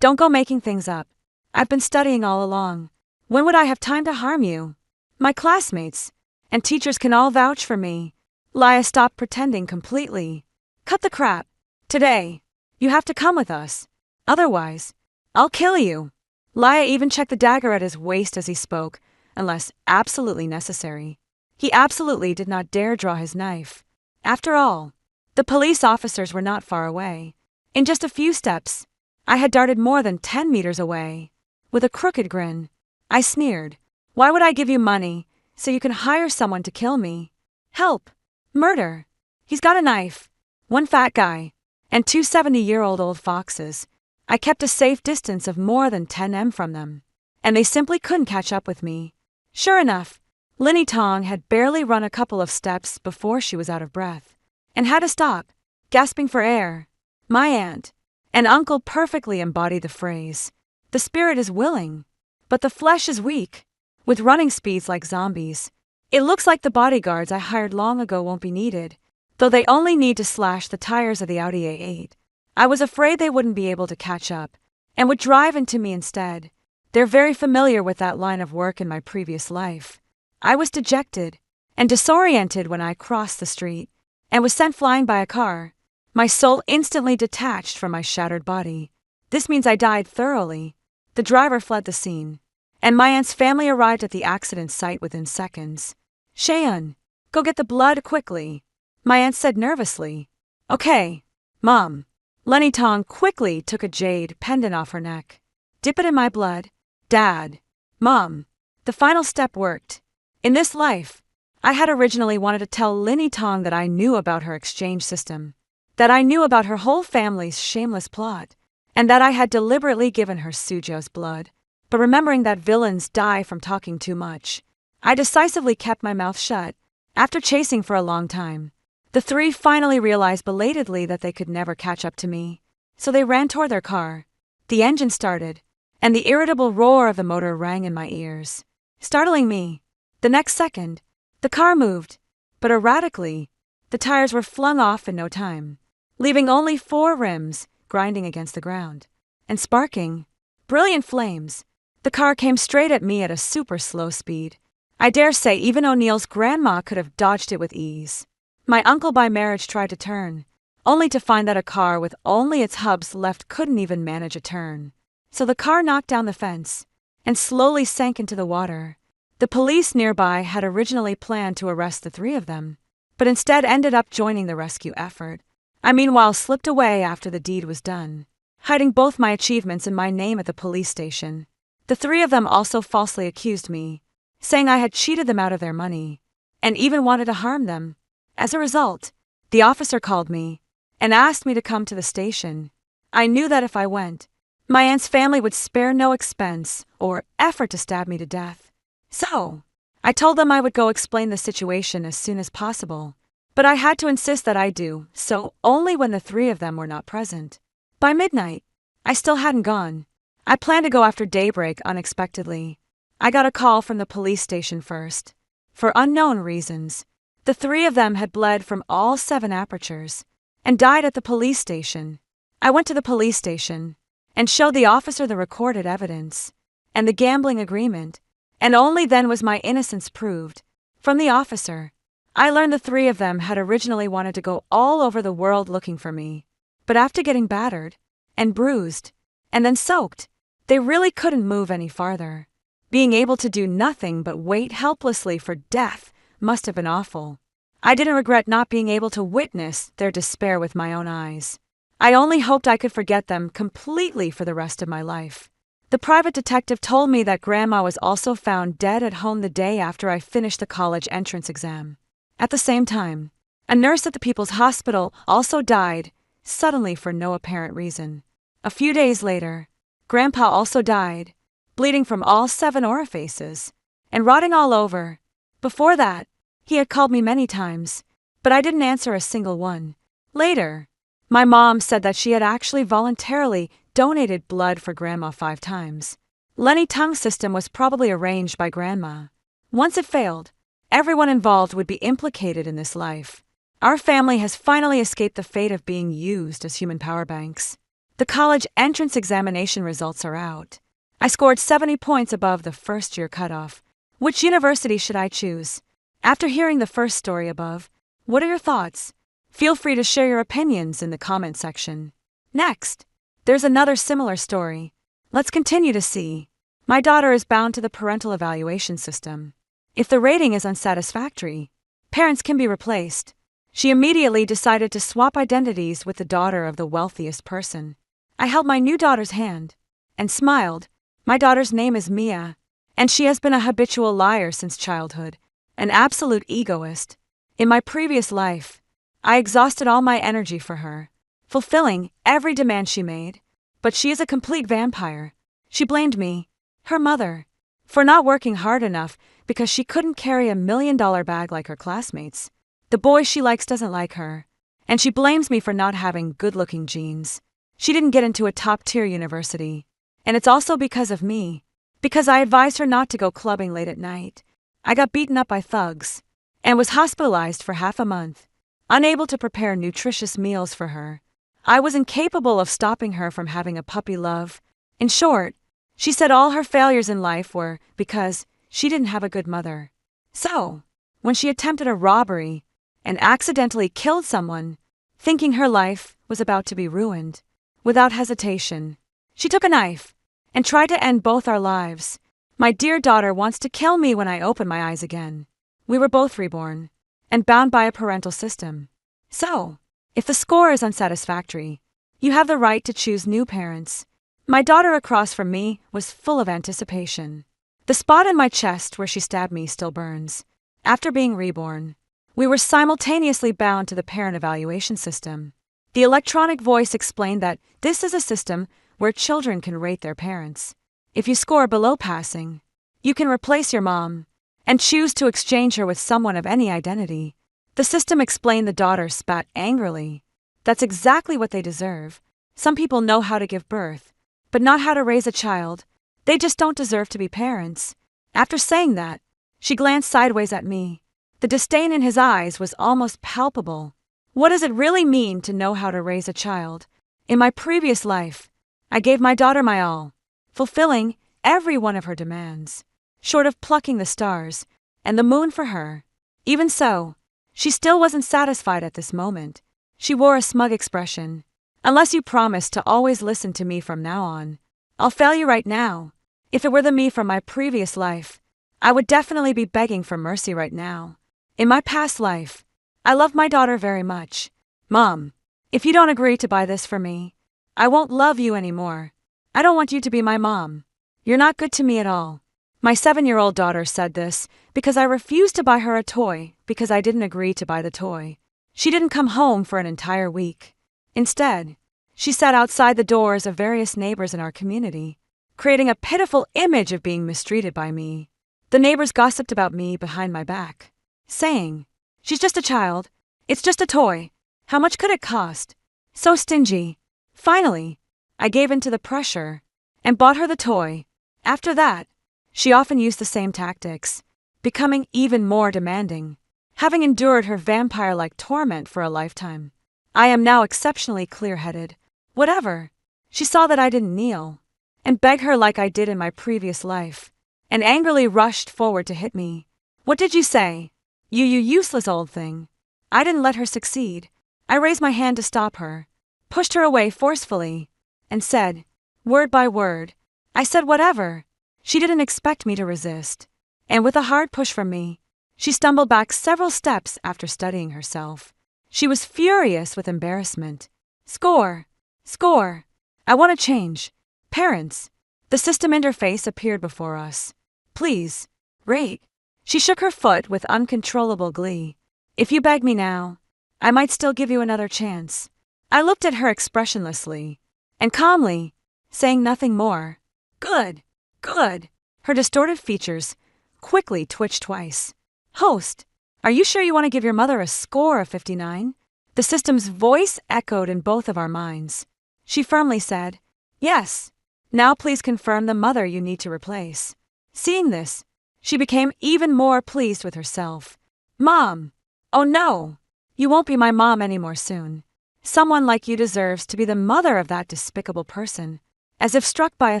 Don't go making things up. I've been studying all along. When would I have time to harm you? My classmates and teachers can all vouch for me. Laya stopped pretending completely. Cut the crap. Today, you have to come with us. Otherwise, I'll kill you. Laya even checked the dagger at his waist as he spoke, unless absolutely necessary. He absolutely did not dare draw his knife. After all, the police officers were not far away. In just a few steps, I had darted more than 10 meters away. With a crooked grin, I sneered. Why would I give you money so you can hire someone to kill me? Help. Murder. He's got a knife. One fat guy. And 2 70-year-old old foxes. I kept a safe distance of more than 10 m from them. And they simply couldn't catch up with me. Sure enough, Linny Tong had barely run a couple of steps before she was out of breath. And had to stop, gasping for air. My aunt and uncle perfectly embodied the phrase. The spirit is willing, but the flesh is weak. With running speeds like zombies, it looks like the bodyguards I hired long ago won't be needed, though they only need to slash the tires of the Audi A8. I was afraid they wouldn't be able to catch up, and would drive into me instead. They're very familiar with that line of work in my previous life. I was dejected and disoriented when I crossed the street, and was sent flying by a car. My soul instantly detached from my shattered body. This means I died thoroughly. The driver fled the scene, and my aunt's family arrived at the accident site within seconds. Shaeun, go get the blood quickly, my aunt said nervously. Okay, Mom. Lenny Tong quickly took a jade pendant off her neck. Dip it in my blood, Dad. Mom. The final step worked. In this life, I had originally wanted to tell Linny Tong that I knew about her exchange system, that I knew about her whole family's shameless plot, and that I had deliberately given her Sujio's blood. But remembering that villains die from talking too much, I decisively kept my mouth shut. After chasing for a long time, the three finally realized belatedly that they could never catch up to me, so they ran toward their car. The engine started, and the irritable roar of the motor rang in my ears, startling me. The next second, the car moved, but erratically. The tires were flung off in no time, leaving only 4 rims grinding against the ground, and sparking brilliant flames. The car came straight at me at a super slow speed. I dare say even O'Neill's grandma could have dodged it with ease. My uncle by marriage tried to turn, only to find that a car with only its hubs left couldn't even manage a turn. So the car knocked down the fence and slowly sank into the water. The police nearby had originally planned to arrest the three of them, but instead ended up joining the rescue effort. I meanwhile slipped away after the deed was done, hiding both my achievements and my name at the police station. The three of them also falsely accused me, saying I had cheated them out of their money, and even wanted to harm them. As a result, the officer called me and asked me to come to the station. I knew that if I went, my aunt's family would spare no expense or effort to stab me to death. So, I told them I would go explain the situation as soon as possible, but I had to insist that I do so only when the three of them were not present. By midnight, I still hadn't gone. I planned to go after daybreak unexpectedly. I got a call from the police station first. For unknown reasons, the three of them had bled from all 7 apertures and died at the police station. I went to the police station and showed the officer the recorded evidence and the gambling agreement, and only then was my innocence proved. From the officer, I learned the three of them had originally wanted to go all over the world looking for me, but after getting battered and bruised and then soaked, they really couldn't move any farther. Being able to do nothing but wait helplessly for death must have been awful. I didn't regret not being able to witness their despair with my own eyes. I only hoped I could forget them completely for the rest of my life. The private detective told me that Grandma was also found dead at home the day after I finished the college entrance exam. At the same time, a nurse at the People's Hospital also died, suddenly for no apparent reason. A few days later, Grandpa also died, bleeding from all 7 orifices and rotting all over. Before that, he had called me many times, but I didn't answer a single one. Later, my mom said that she had actually voluntarily donated blood for Grandma 5 times. Lenny tongue system was probably arranged by Grandma. Once it failed, everyone involved would be implicated in this life. Our family has finally escaped the fate of being used as human power banks. The college entrance examination results are out. I scored 70 points above the first-year cutoff. Which university should I choose? After hearing the first story above, what are your thoughts? Feel free to share your opinions in the comment section. Next, there's another similar story. Let's continue to see. My daughter is bound to the parental evaluation system. If the rating is unsatisfactory, parents can be replaced. She immediately decided to swap identities with the daughter of the wealthiest person. I held my new daughter's hand and smiled. My daughter's name is Mia, and she has been a habitual liar since childhood, an absolute egoist. In my previous life, I exhausted all my energy for her, fulfilling every demand she made, but she is a complete vampire. She blamed me, her mother, for not working hard enough because she couldn't carry a $1 million bag like her classmates. The boy she likes doesn't like her, and she blames me for not having good-looking genes. She didn't get into a top-tier university, and it's also because of me, because I advised her not to go clubbing late at night. I got beaten up by thugs and was hospitalized for half a month, unable to prepare nutritious meals for her. I was incapable of stopping her from having a puppy love. In short, she said all her failures in life were because she didn't have a good mother. So, when she attempted a robbery and accidentally killed someone, thinking her life was about to be ruined, without hesitation, she took a knife and tried to end both our lives. My dear daughter wants to kill me when I open my eyes again. We were both reborn and bound by a parental system. So, if the score is unsatisfactory, you have the right to choose new parents. My daughter across from me was full of anticipation. The spot in my chest where she stabbed me still burns. After being reborn, we were simultaneously bound to the parent evaluation system. The electronic voice explained that this is a system where children can rate their parents. If you score below passing, you can replace your mom and choose to exchange her with someone of any identity. The system explained. The daughter spat angrily. That's exactly what they deserve. Some people know how to give birth, but not how to raise a child. They just don't deserve to be parents. After saying that, she glanced sideways at me. The disdain in his eyes was almost palpable. What does it really mean to know how to raise a child? In my previous life, I gave my daughter my all, fulfilling every one of her demands, short of plucking the stars and the moon for her. Even so, she still wasn't satisfied at this moment. She wore a smug expression. Unless you promise to always listen to me from now on, I'll fail you right now. If it were the me from my previous life, I would definitely be begging for mercy right now. In my past life, I loved my daughter very much. Mom, if you don't agree to buy this for me, I won't love you anymore. I don't want you to be my mom. You're not good to me at all. My 7-year-old daughter said this because I refused to buy her a toy because I didn't agree to buy the toy. She didn't come home for an entire week. Instead, she sat outside the doors of various neighbors in our community, creating a pitiful image of being mistreated by me. The neighbors gossiped about me behind my back, saying, "She's just a child. It's just a toy. How much could it cost? So stingy." Finally, I gave in to the pressure and bought her the toy. After that, she often used the same tactics, becoming even more demanding. Having endured her vampire-like torment for a lifetime, I am now exceptionally clear-headed. Whatever. She saw that I didn't kneel and beg her like I did in my previous life, and angrily rushed forward to hit me. "What did you say? You useless old thing." I didn't let her succeed. I raised my hand to stop her, pushed her away forcefully, and said, word by word, I said whatever. She didn't expect me to resist, and with a hard push from me, she stumbled back several steps after steadying herself. She was furious with embarrassment. Score! Score! I want to change. Parents! The system interface appeared before us. Please, rate. She shook her foot with uncontrollable glee. If you beg me now, I might still give you another chance. I looked at her expressionlessly and calmly, saying nothing more. Good. Good. Her distorted features quickly twitched twice. Host, are you sure you want to give your mother a score of 59? The system's voice echoed in both of our minds. She firmly said, yes. Now please confirm the mother you need to replace. Seeing this, she became even more pleased with herself. Mom! Oh no! You won't be my mom anymore soon. Someone like you deserves to be the mother of that despicable person. As if struck by a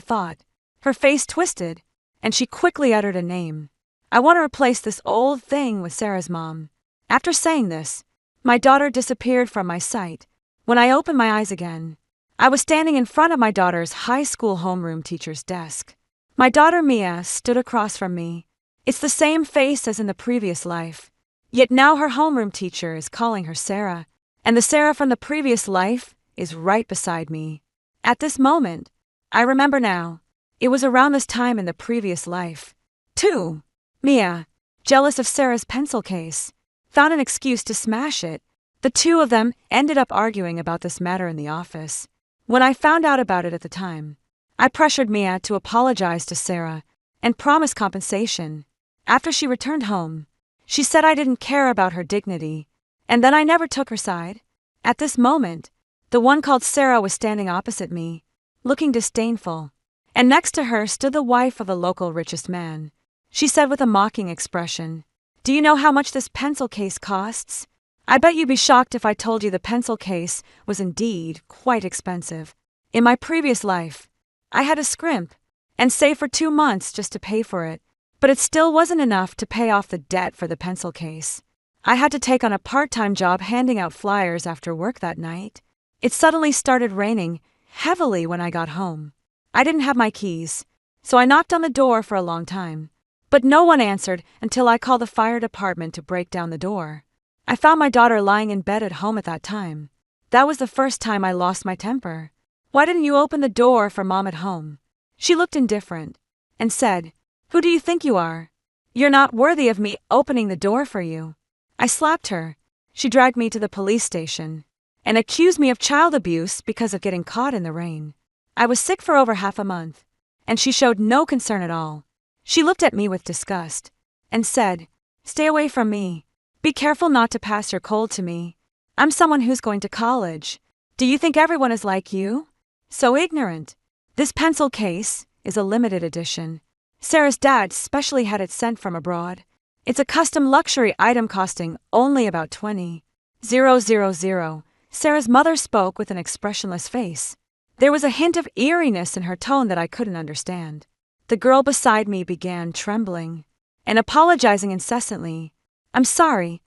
thought, her face twisted, and she quickly uttered a name. I want to replace this old thing with Sarah's mom. After saying this, my daughter disappeared from my sight. When I opened my eyes again, I was standing in front of my daughter's high school homeroom teacher's desk. My daughter Mia stood across from me. It's the same face as in the previous life. Yet now her homeroom teacher is calling her Sarah, and the Sarah from the previous life is right beside me. At this moment, I remember now, it was around this time in the previous life. 2. Mia, jealous of Sarah's pencil case, found an excuse to smash it. The two of them ended up arguing about this matter in the office. When I found out about it at the time, I pressured Mia to apologize to Sarah and promise compensation. After she returned home, she said I didn't care about her dignity, and then I never took her side. At this moment, the one called Sarah was standing opposite me, looking disdainful, and next to her stood the wife of the local richest man. She said with a mocking expression, "Do you know how much this pencil case costs? I bet you'd be shocked if I told you the pencil case was indeed quite expensive. In my previous life, I had to scrimp and save for 2 months just to pay for it, but it still wasn't enough to pay off the debt for the pencil case. I had to take on a part-time job handing out flyers after work that night. It suddenly started raining heavily when I got home. I didn't have my keys, so I knocked on the door for a long time, but no one answered until I called the fire department to break down the door. I found my daughter lying in bed at home at that time. That was the first time I lost my temper. Why didn't you open the door for Mom at home? She looked indifferent and said, Who do you think you are? You're not worthy of me opening the door for you. I slapped her. She dragged me to the police station and accused me of child abuse because of getting caught in the rain. I was sick for over half a month, and she showed no concern at all. She looked at me with disgust and said, Stay away from me. Be careful not to pass your cold to me. I'm someone who's going to college. Do you think everyone is like you? So ignorant. This pencil case is a limited edition. Sarah's dad specially had it sent from abroad. It's a custom luxury item costing only about 20,000. Sarah's mother spoke with an expressionless face. There was a hint of eeriness in her tone that I couldn't understand. The girl beside me began trembling and apologizing incessantly. I'm sorry.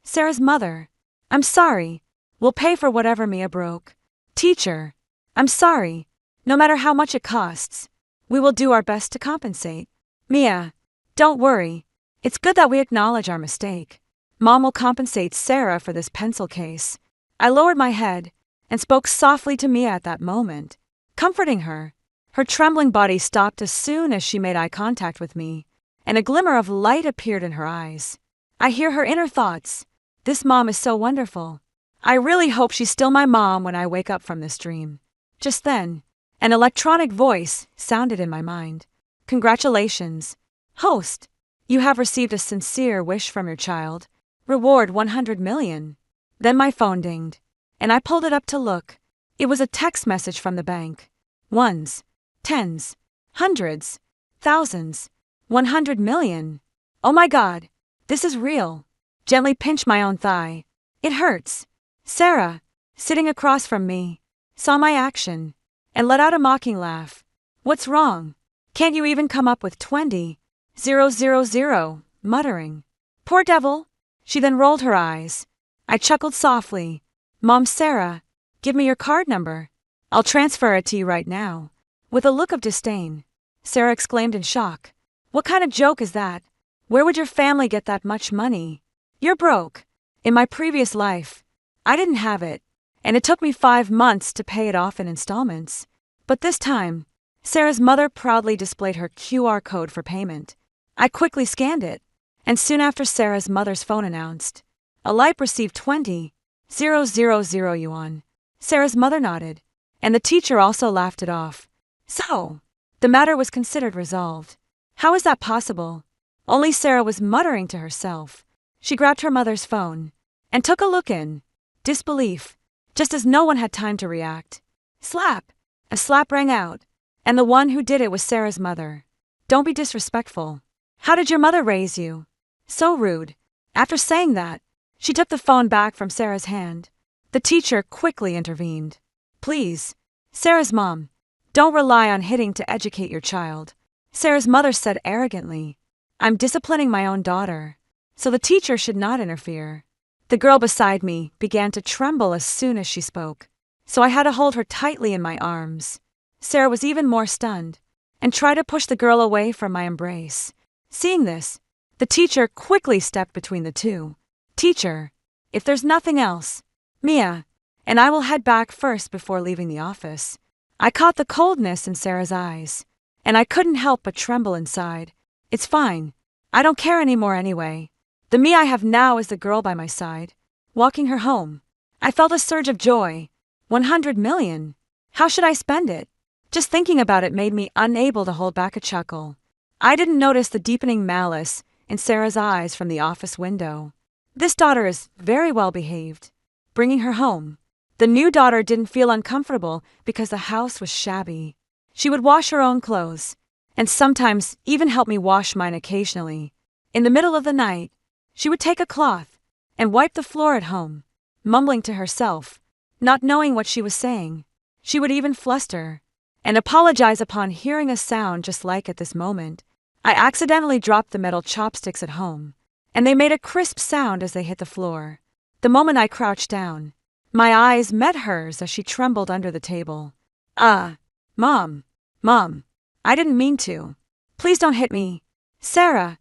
Sarah's mother. I'm sorry. We'll pay for whatever Mia broke. Teacher. I'm sorry. No matter how much it costs. We will do our best to compensate. Mia. Don't worry. It's good that we acknowledge our mistake. Mom will compensate Sarah for this pencil case. I lowered my head and spoke softly to Mia at that moment, comforting her. Her trembling body stopped as soon as she made eye contact with me, and a glimmer of light appeared in her eyes. I hear her inner thoughts. This mom is so wonderful. I really hope she's still my mom when I wake up from this dream. Just then, an electronic voice sounded in my mind. Congratulations, host. You have received a sincere wish from your child. Reward 100 million. Then my phone dinged, and I pulled it up to look. It was a text message from the bank. Ones, tens, hundreds, thousands, 100 million. Oh my God, this is real. Gently pinch my own thigh. It hurts. Sarah, sitting across from me, saw my action and let out a mocking laugh. What's wrong? Can't you even come up with 20,000, muttering. Poor devil. She then rolled her eyes. I chuckled softly. Mom, Sarah, give me your card number. I'll transfer it to you right now. With a look of disdain, Sarah exclaimed in shock. What kind of joke is that? Where would your family get that much money? You're broke. In my previous life, I didn't have it, and it took me 5 months to pay it off in installments. But this time, Sarah's mother proudly displayed her QR code for payment. I quickly scanned it, and soon after Sarah's mother's phone announced, Alip received 20,000 yuan. Sarah's mother nodded, and the teacher also laughed it off. So, the matter was considered resolved. How is that possible? Only Sarah was muttering to herself. She grabbed her mother's phone and took a look in disbelief, just as no one had time to react. Slap! A slap rang out, and the one who did it was Sarah's mother. Don't be disrespectful. How did your mother raise you? So rude. After saying that, she took the phone back from Sarah's hand. The teacher quickly intervened. Please, Sarah's mom, don't rely on hitting to educate your child. Sarah's mother said arrogantly. I'm disciplining my own daughter, so the teacher should not interfere. The girl beside me began to tremble as soon as she spoke, so I had to hold her tightly in my arms. Sarah was even more stunned and tried to push the girl away from my embrace. Seeing this, the teacher quickly stepped between the two. Teacher, if there's nothing else, Mia and I will head back first before leaving the office. I caught the coldness in Sarah's eyes, and I couldn't help but tremble inside. It's fine. I don't care anymore anyway. The me I have now is the girl by my side. Walking her home, I felt a surge of joy. 100 million. How should I spend it? Just thinking about it made me unable to hold back a chuckle. I didn't notice the deepening malice in Sarah's eyes from the office window. This daughter is very well behaved. Bringing her home, the new daughter didn't feel uncomfortable because the house was shabby. She would wash her own clothes, and sometimes even help me wash mine occasionally. In the middle of the night, she would take a cloth and wipe the floor at home, mumbling to herself, not knowing what she was saying. She would even fluster and apologize upon hearing a sound just like at this moment. I accidentally dropped the metal chopsticks at home, and they made a crisp sound as they hit the floor. The moment I crouched down, my eyes met hers as she trembled under the table. Mom, I didn't mean to. Please don't hit me. Sarah,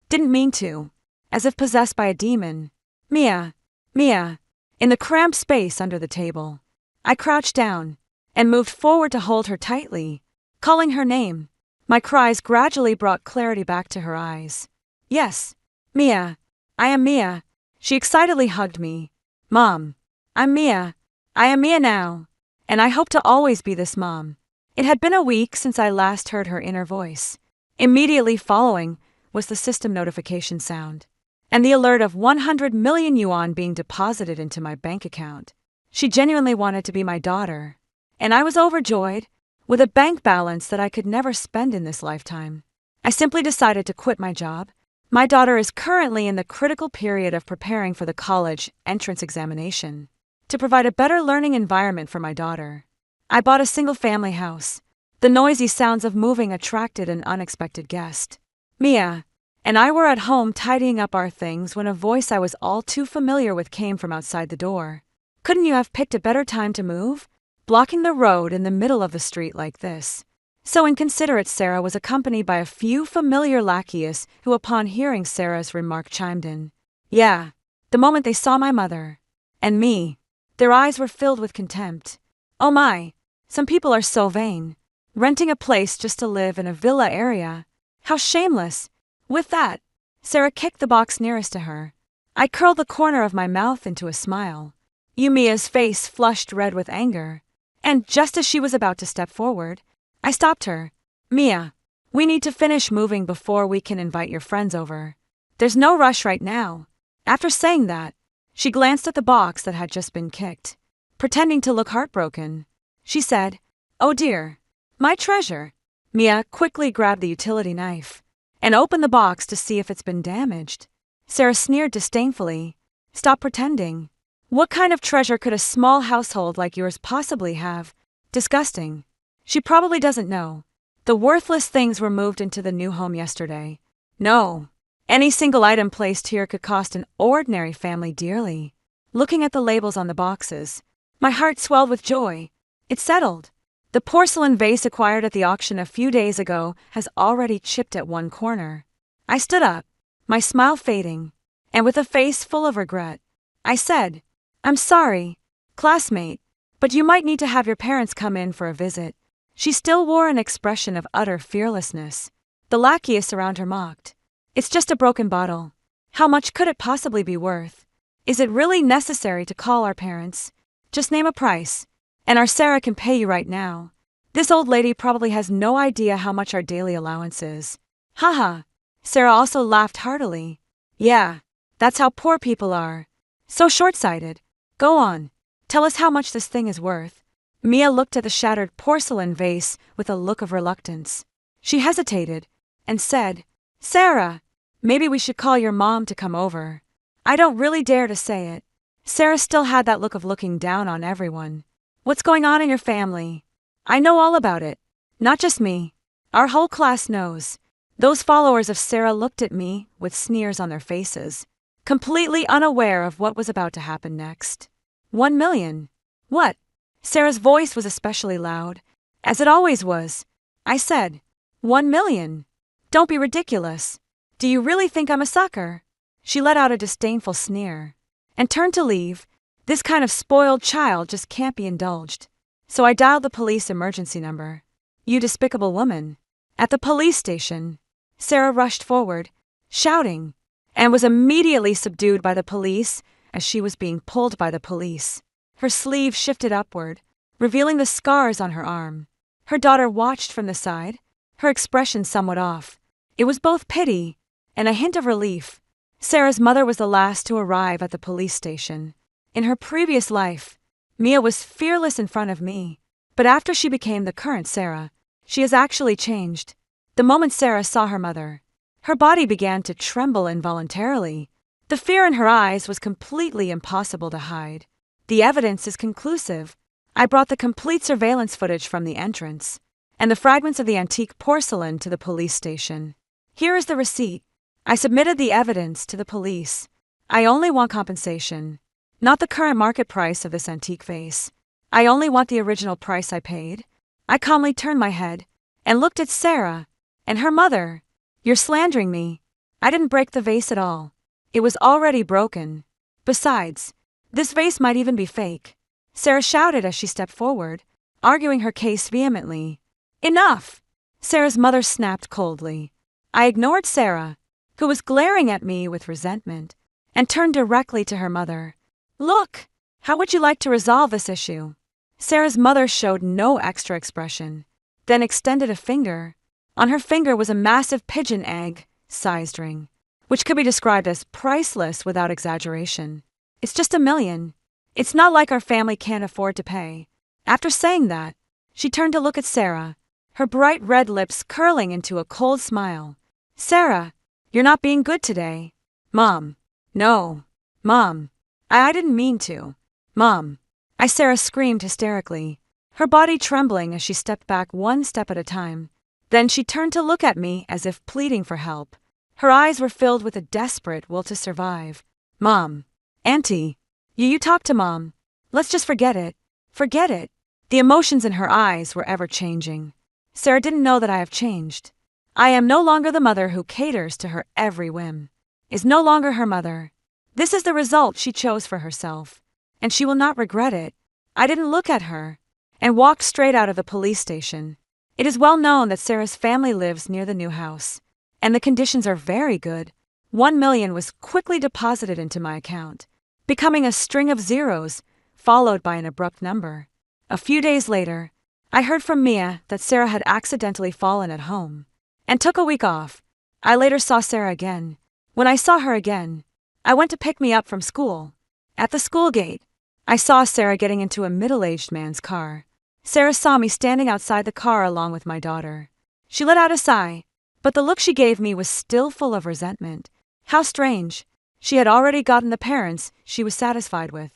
didn't mean to. As if possessed by a demon. Mia, in the cramped space under the table. I crouched down and moved forward to hold her tightly, calling her name. My cries gradually brought clarity back to her eyes. Yes, Mia, I am Mia. She excitedly hugged me. Mom, I'm Mia. I am Mia now, and I hope to always be this mom. It had been a week since I last heard her inner voice. Immediately following was the system notification sound, and the alert of 100 million yuan being deposited into my bank account. She genuinely wanted to be my daughter, and I was overjoyed, with a bank balance that I could never spend in this lifetime. I simply decided to quit my job. My daughter is currently in the critical period of preparing for the college entrance examination. To provide a better learning environment for my daughter, I bought a single-family house. The noisy sounds of moving attracted an unexpected guest. Mia, and I were at home tidying up our things when a voice I was all too familiar with came from outside the door. "Couldn't you have picked a better time to move? Blocking the road in the middle of the street like this." So inconsiderate. Sarah was accompanied by a few familiar lackeys who, upon hearing Sarah's remark, chimed in. Yeah. The moment they saw my mother and me, their eyes were filled with contempt. Oh my, some people are so vain. Renting a place just to live in a villa area. How shameless. With that, Sarah kicked the box nearest to her. I curled the corner of my mouth into a smile. Mia's face flushed red with anger, and just as she was about to step forward, I stopped her. "Mia, we need to finish moving before we can invite your friends over. There's no rush right now." After saying that, she glanced at the box that had just been kicked. Pretending to look heartbroken, she said, "Oh dear, my treasure." Mia quickly grabbed the utility knife and opened the box to see if it's been damaged. Sarah sneered disdainfully. "Stop pretending. What kind of treasure could a small household like yours possibly have? Disgusting." She probably doesn't know. The worthless things were moved into the new home yesterday. No. Any single item placed here could cost an ordinary family dearly. Looking at the labels on the boxes, my heart swelled with joy. It's settled. The porcelain vase acquired at the auction a few days ago has already chipped at one corner. I stood up, my smile fading, and with a face full of regret, I said, "I'm sorry, classmate, but you might need to have your parents come in for a visit." She still wore an expression of utter fearlessness. The lackeyess around her mocked. "It's just a broken bottle. How much could it possibly be worth? Is it really necessary to call our parents? Just name a price, and our Sarah can pay you right now. This old lady probably has no idea how much our daily allowance is." Haha. Sarah also laughed heartily. "Yeah, that's how poor people are. So short-sighted. Go on, tell us how much this thing is worth." Mia looked at the shattered porcelain vase with a look of reluctance. She hesitated and said, "Sarah, maybe we should call your mom to come over." I don't really dare to say it. Sarah still had that look of looking down on everyone. "What's going on in your family? I know all about it. Not just me. Our whole class knows." Those followers of Sarah looked at me with sneers on their faces, completely unaware of what was about to happen next. 1 million. What? Sarah's voice was especially loud, as it always was. I said, 1 million. Don't be ridiculous. Do you really think I'm a sucker? She let out a disdainful sneer and turned to leave. This kind of spoiled child just can't be indulged. So I dialed the police emergency number. You despicable woman. At the police station, Sarah rushed forward, shouting, and was immediately subdued by the police as she was being pulled by the police. Her sleeve shifted upward, revealing the scars on her arm. Her daughter watched from the side, her expression somewhat off. It was both pity and a hint of relief. Sarah's mother was the last to arrive at the police station. In her previous life, Mia was fearless in front of me, but after she became the current Sarah, she has actually changed. The moment Sarah saw her mother, her body began to tremble involuntarily. The fear in her eyes was completely impossible to hide. The evidence is conclusive. I brought the complete surveillance footage from the entrance and the fragments of the antique porcelain to the police station. Here is the receipt. I submitted the evidence to the police. I only want compensation, not the current market price of this antique vase. I only want the original price I paid. I calmly turned my head and looked at Sarah and her mother. You're slandering me. I didn't break the vase at all. It was already broken. Besides, this vase might even be fake. Sarah shouted as she stepped forward, arguing her case vehemently. Enough! Sarah's mother snapped coldly. I ignored Sarah, who was glaring at me with resentment, and turned directly to her mother. Look, how would you like to resolve this issue? Sarah's mother showed no extra expression, then extended a finger. On her finger was a massive pigeon egg-sized ring, which could be described as priceless without exaggeration. It's just $1 million. It's not like our family can't afford to pay. After saying that, she turned to look at Sarah, her bright red lips curling into a cold smile. Sarah, you're not being good today. Mom. No. Mom. I didn't mean to. Mom. Sarah screamed hysterically, her body trembling as she stepped back one step at a time. Then she turned to look at me as if pleading for help. Her eyes were filled with a desperate will to survive. Mom. Auntie. You talk to Mom. Let's just forget it. Forget it. The emotions in her eyes were ever changing. Sarah didn't know that I have changed. I am no longer the mother who caters to her every whim. Is no longer her mother. This is the result she chose for herself. And she will not regret it. I didn't look at her. And walked straight out of the police station. It is well known that Sarah's family lives near the new house. And the conditions are very good. 1 million was quickly deposited into my account, becoming a string of zeros, followed by an abrupt number. A few days later, I heard from Mia that Sarah had accidentally fallen at home and took a week off. I later saw Sarah again. When I saw her again, I went to pick me up from school. At the school gate, I saw Sarah getting into a middle-aged man's car. Sarah saw me standing outside the car along with my daughter. She let out a sigh, but the look she gave me was still full of resentment. How strange. She had already gotten the parents she was satisfied with.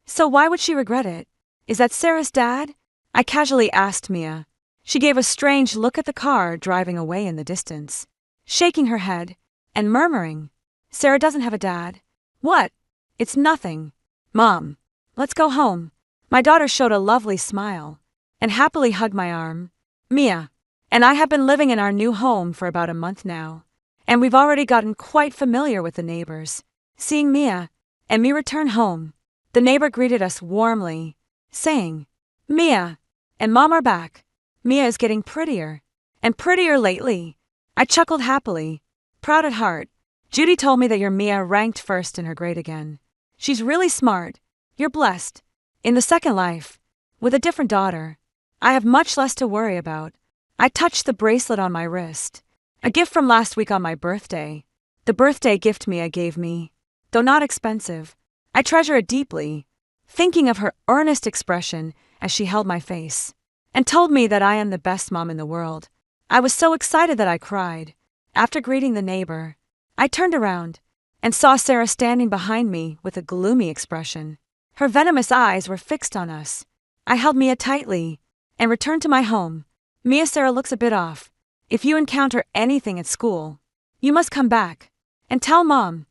So why would she regret it? Is that Sarah's dad? I casually asked Mia. She gave a strange look at the car driving away in the distance, shaking her head and murmuring, Sarah doesn't have a dad. What? It's nothing. Mom, let's go home. My daughter showed a lovely smile and happily hugged my arm. Mia and I have been living in our new home for about a month now, and we've already gotten quite familiar with the neighbors. Seeing Mia and me return home, the neighbor greeted us warmly, saying, Mia and Mom are back. Mia is getting prettier and prettier lately. I chuckled happily, proud at heart. Judy told me that your Mia ranked first in her grade again. She's really smart. You're blessed. In the second life, with a different daughter, I have much less to worry about. I touched the bracelet on my wrist, a gift from last week on my birthday. The birthday gift Mia gave me, though not expensive. I treasure it deeply, thinking of her earnest expression as she held my face and told me that I am the best mom in the world. I was so excited that I cried. After greeting the neighbor, I turned around and saw Sarah standing behind me with a gloomy expression. Her venomous eyes were fixed on us. I held Mia tightly and returned to my home. Mia, Sarah looks a bit off. If you encounter anything at school, you must come back and tell Mom.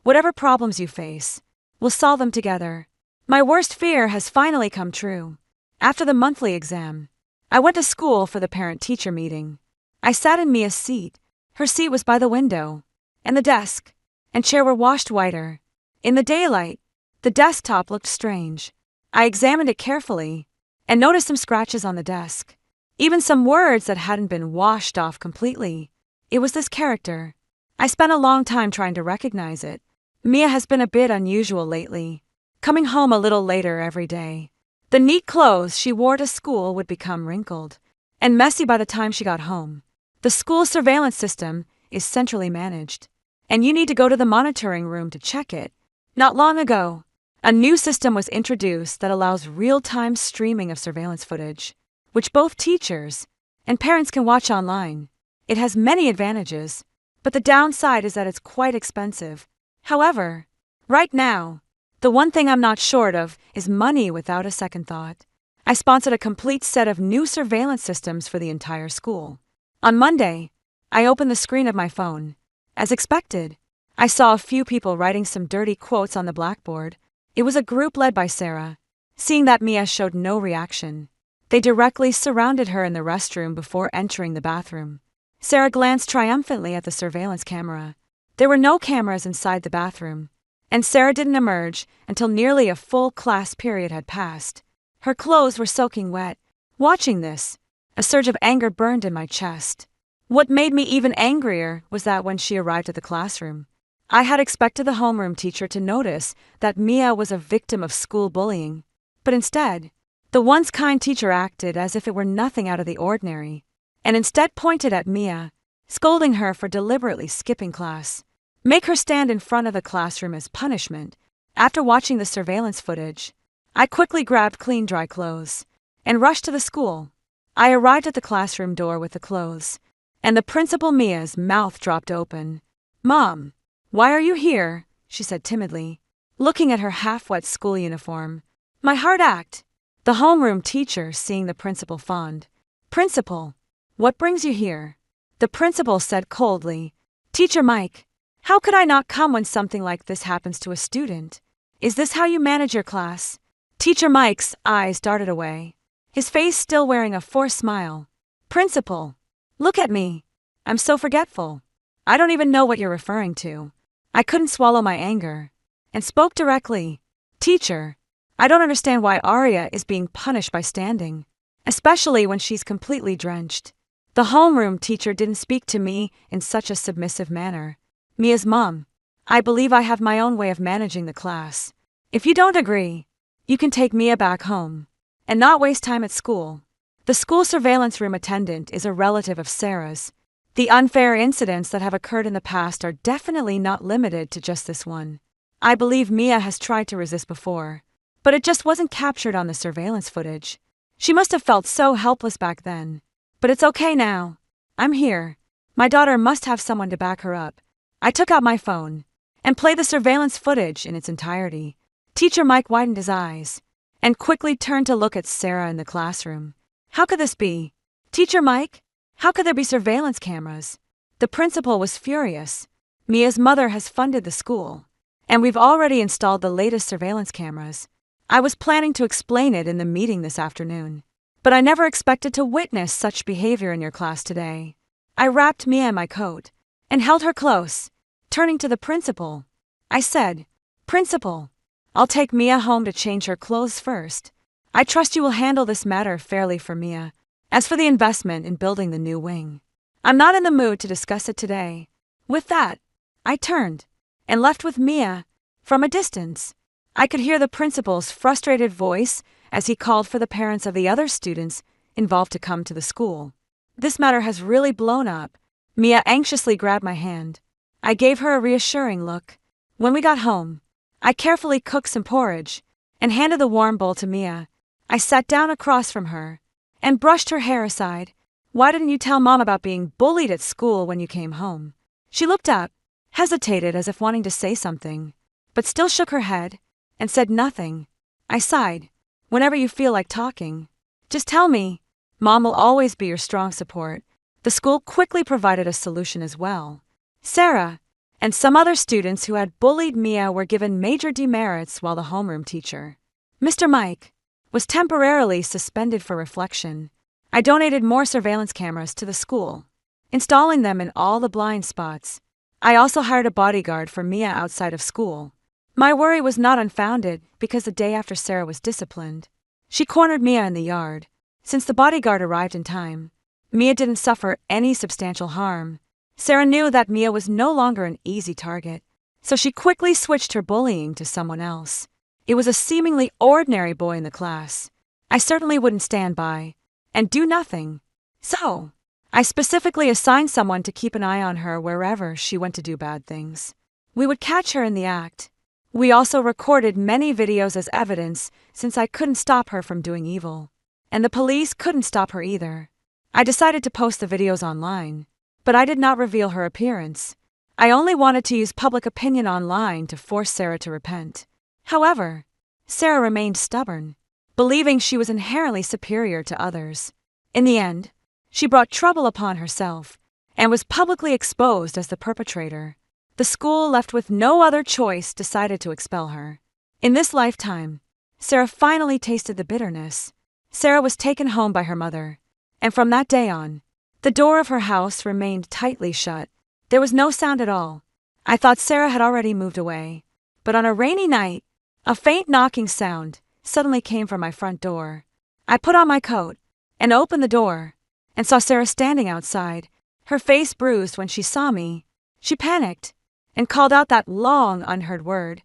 Whatever problems you face, we'll solve them together. My worst fear has finally come true. After the monthly exam, I went to school for the parent-teacher meeting. I sat in Mia's seat. Her seat was by the window, and the desk and chair were washed whiter. In the daylight, the desktop looked strange. I examined it carefully and noticed some scratches on the desk, even some words that hadn't been washed off completely. It was this character. I spent a long time trying to recognize it. Mia has been a bit unusual lately, coming home a little later every day. The neat clothes she wore to school would become wrinkled and messy by the time she got home. The school surveillance system is centrally managed, and you need to go to the monitoring room to check it. Not long ago, a new system was introduced that allows real-time streaming of surveillance footage, which both teachers and parents can watch online. It has many advantages, but the downside is that it's quite expensive. However, right now, the one thing I'm not short of is money without a second thought. I sponsored a complete set of new surveillance systems for the entire school. On Monday, I opened the screen of my phone. As expected, I saw a few people writing some dirty quotes on the blackboard. It was a group led by Sarah. Seeing that Mia showed no reaction, they directly surrounded her in the restroom before entering the bathroom. Sarah glanced triumphantly at the surveillance camera. There were no cameras inside the bathroom, and Sarah didn't emerge until nearly a full class period had passed. Her clothes were soaking wet. Watching this, a surge of anger burned in my chest. What made me even angrier was that when she arrived at the classroom, I had expected the homeroom teacher to notice that Mia was a victim of school bullying, but instead, the once kind teacher acted as if it were nothing out of the ordinary, and instead pointed at Mia, scolding her for deliberately skipping class. Make her stand in front of the classroom as punishment. After watching the surveillance footage, I quickly grabbed clean, dry clothes and rushed to the school. I arrived at the classroom door with the clothes, and the principal, Mia's mouth dropped open. "Mom, why are you here?" she said timidly, looking at her half-wet school uniform. My heart ached. The homeroom teacher, seeing the principal, fawned. "Principal, what brings you here?" The principal said coldly, Teacher Mike, how could I not come when something like this happens to a student? Is this how you manage your class? Teacher Mike's eyes darted away, his face still wearing a forced smile. Principal, look at me. I'm so forgetful. I don't even know what you're referring to. I couldn't swallow my anger and spoke directly. Teacher, I don't understand why Arya is being punished by standing, especially when she's completely drenched. The homeroom teacher didn't speak to me in such a submissive manner. Mia's mom, I believe I have my own way of managing the class. If you don't agree, you can take Mia back home and not waste time at school. The school surveillance room attendant is a relative of Sarah's. The unfair incidents that have occurred in the past are definitely not limited to just this one. I believe Mia has tried to resist before, but it just wasn't captured on the surveillance footage. She must have felt so helpless back then. But it's okay now. I'm here. My daughter must have someone to back her up. I took out my phone and played the surveillance footage in its entirety. Teacher Mike widened his eyes and quickly turned to look at Sarah in the classroom. How could this be? Teacher Mike, how could there be surveillance cameras? The principal was furious. Mia's mother has funded the school, and we've already installed the latest surveillance cameras. I was planning to explain it in the meeting this afternoon, but I never expected to witness such behavior in your class today. I wrapped Mia in my coat and held her close. Turning to the principal, I said, Principal, I'll take Mia home to change her clothes first. I trust you will handle this matter fairly for Mia. As for the investment in building the new wing, I'm not in the mood to discuss it today. With that, I turned and left with Mia. From a distance, I could hear the principal's frustrated voice as he called for the parents of the other students involved to come to the school. This matter has really blown up. Mia anxiously grabbed my hand. I gave her a reassuring look. When we got home, I carefully cooked some porridge and handed the warm bowl to Mia. I sat down across from her and brushed her hair aside. Why didn't you tell Mom about being bullied at school when you came home? She looked up, hesitated as if wanting to say something, but still shook her head and said nothing. I sighed. Whenever you feel like talking, just tell me. Mom will always be your strong support. The school quickly provided a solution as well. Sarah and some other students who had bullied Mia were given major demerits while the homeroom teacher, Mr. Mike, was temporarily suspended for reflection. I donated more surveillance cameras to the school, installing them in all the blind spots. I also hired a bodyguard for Mia outside of school. My worry was not unfounded because the day after Sarah was disciplined, she cornered Mia in the yard. Since the bodyguard arrived in time, Mia didn't suffer any substantial harm. Sarah knew that Mia was no longer an easy target, so she quickly switched her bullying to someone else. It was a seemingly ordinary boy in the class. I certainly wouldn't stand by and do nothing. So, I specifically assigned someone to keep an eye on her wherever she went to do bad things. We would catch her in the act. We also recorded many videos as evidence since I couldn't stop her from doing evil, and the police couldn't stop her either. I decided to post the videos online, but I did not reveal her appearance. I only wanted to use public opinion online to force Sarah to repent. However, Sarah remained stubborn, believing she was inherently superior to others. In the end, she brought trouble upon herself and was publicly exposed as the perpetrator. The school, left with no other choice, decided to expel her. In this lifetime, Sarah finally tasted the bitterness. Sarah was taken home by her mother, and from that day on, the door of her house remained tightly shut. There was no sound at all. I thought Sarah had already moved away, but on a rainy night, a faint knocking sound suddenly came from my front door. I put on my coat and opened the door and saw Sarah standing outside, her face bruised. When she saw me, she panicked and called out that long, unheard word,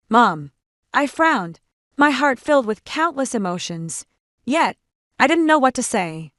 Mom. I frowned, my heart filled with countless emotions. Yet, I didn't know what to say.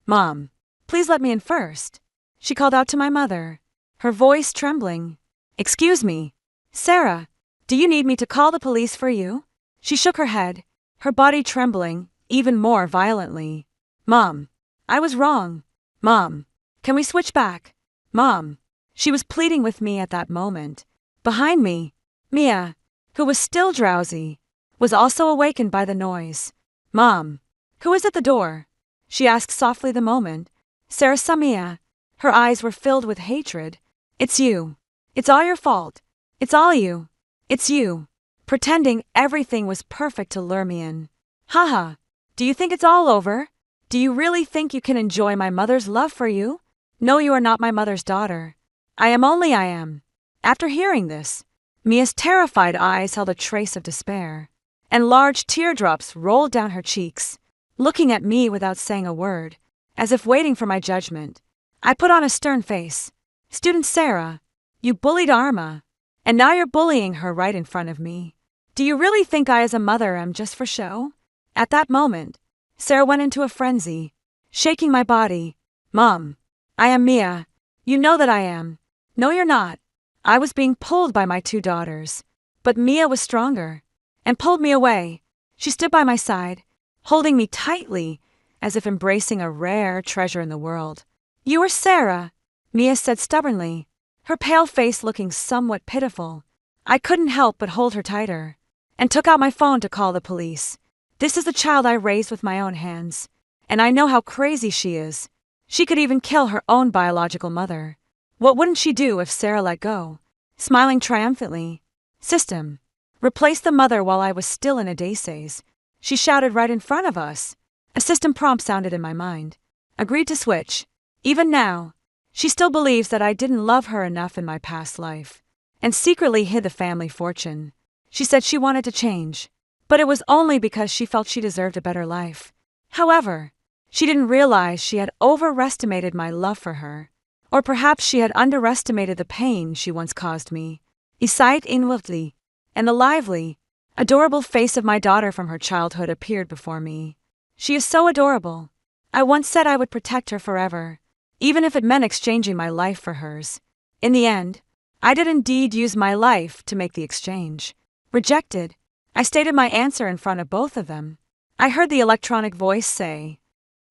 Mom, please let me in first, she called out to my mother, her voice trembling. Excuse me, Sarah, do you need me to call the police for you? She shook her head, her body trembling even more violently. Mom, I was wrong. Mom, can we switch back? Mom. She was pleading with me at that moment. Behind me, Mia, who was still drowsy, was also awakened by the noise. Mom, who is at the door? She asked softly the moment Sarah saw Mia. Her eyes were filled with hatred, It's you. It's all your fault. It's all you. It's you. Pretending everything was perfect to lure me in. Haha. Do you think it's all over? Do you really think you can enjoy my mother's love for you? No, you are not my mother's daughter. I am. After hearing this, Mia's terrified eyes held a trace of despair, and large teardrops rolled down her cheeks, looking at me without saying a word, as if waiting for my judgment. I put on a stern face. Student Sarah, you bullied Arma, and now you're bullying her right in front of me. Do you really think I as a mother am just for show? At that moment, Sarah went into a frenzy, shaking my body. Mom, I am Mia. You know that I am. No, you're not. I was being pulled by my two daughters, but Mia was stronger and pulled me away. She stood by my side, holding me tightly, as if embracing a rare treasure in the world. You are Sarah, Mia said stubbornly, her pale face looking somewhat pitiful. I couldn't help but hold her tighter, and took out my phone to call the police. This is the child I raised with my own hands, and I know how crazy she is. She could even kill her own biological mother. What wouldn't she do if Sarah let go? Smiling triumphantly. System. Replace the mother while I was still in a daze. She shouted right in front of us. A system prompt sounded in my mind. Agreed to switch. Even now, she still believes that I didn't love her enough in my past life, and secretly hid the family fortune. She said she wanted to change, but it was only because she felt she deserved a better life. However, she didn't realize she had overestimated my love for her, or perhaps she had underestimated the pain she once caused me. I sighed inwardly, and the lively, adorable face of my daughter from her childhood appeared before me. She is so adorable. I once said I would protect her forever, even if it meant exchanging my life for hers. In the end, I did indeed use my life to make the exchange. Rejected, I stated my answer in front of both of them. I heard the electronic voice say,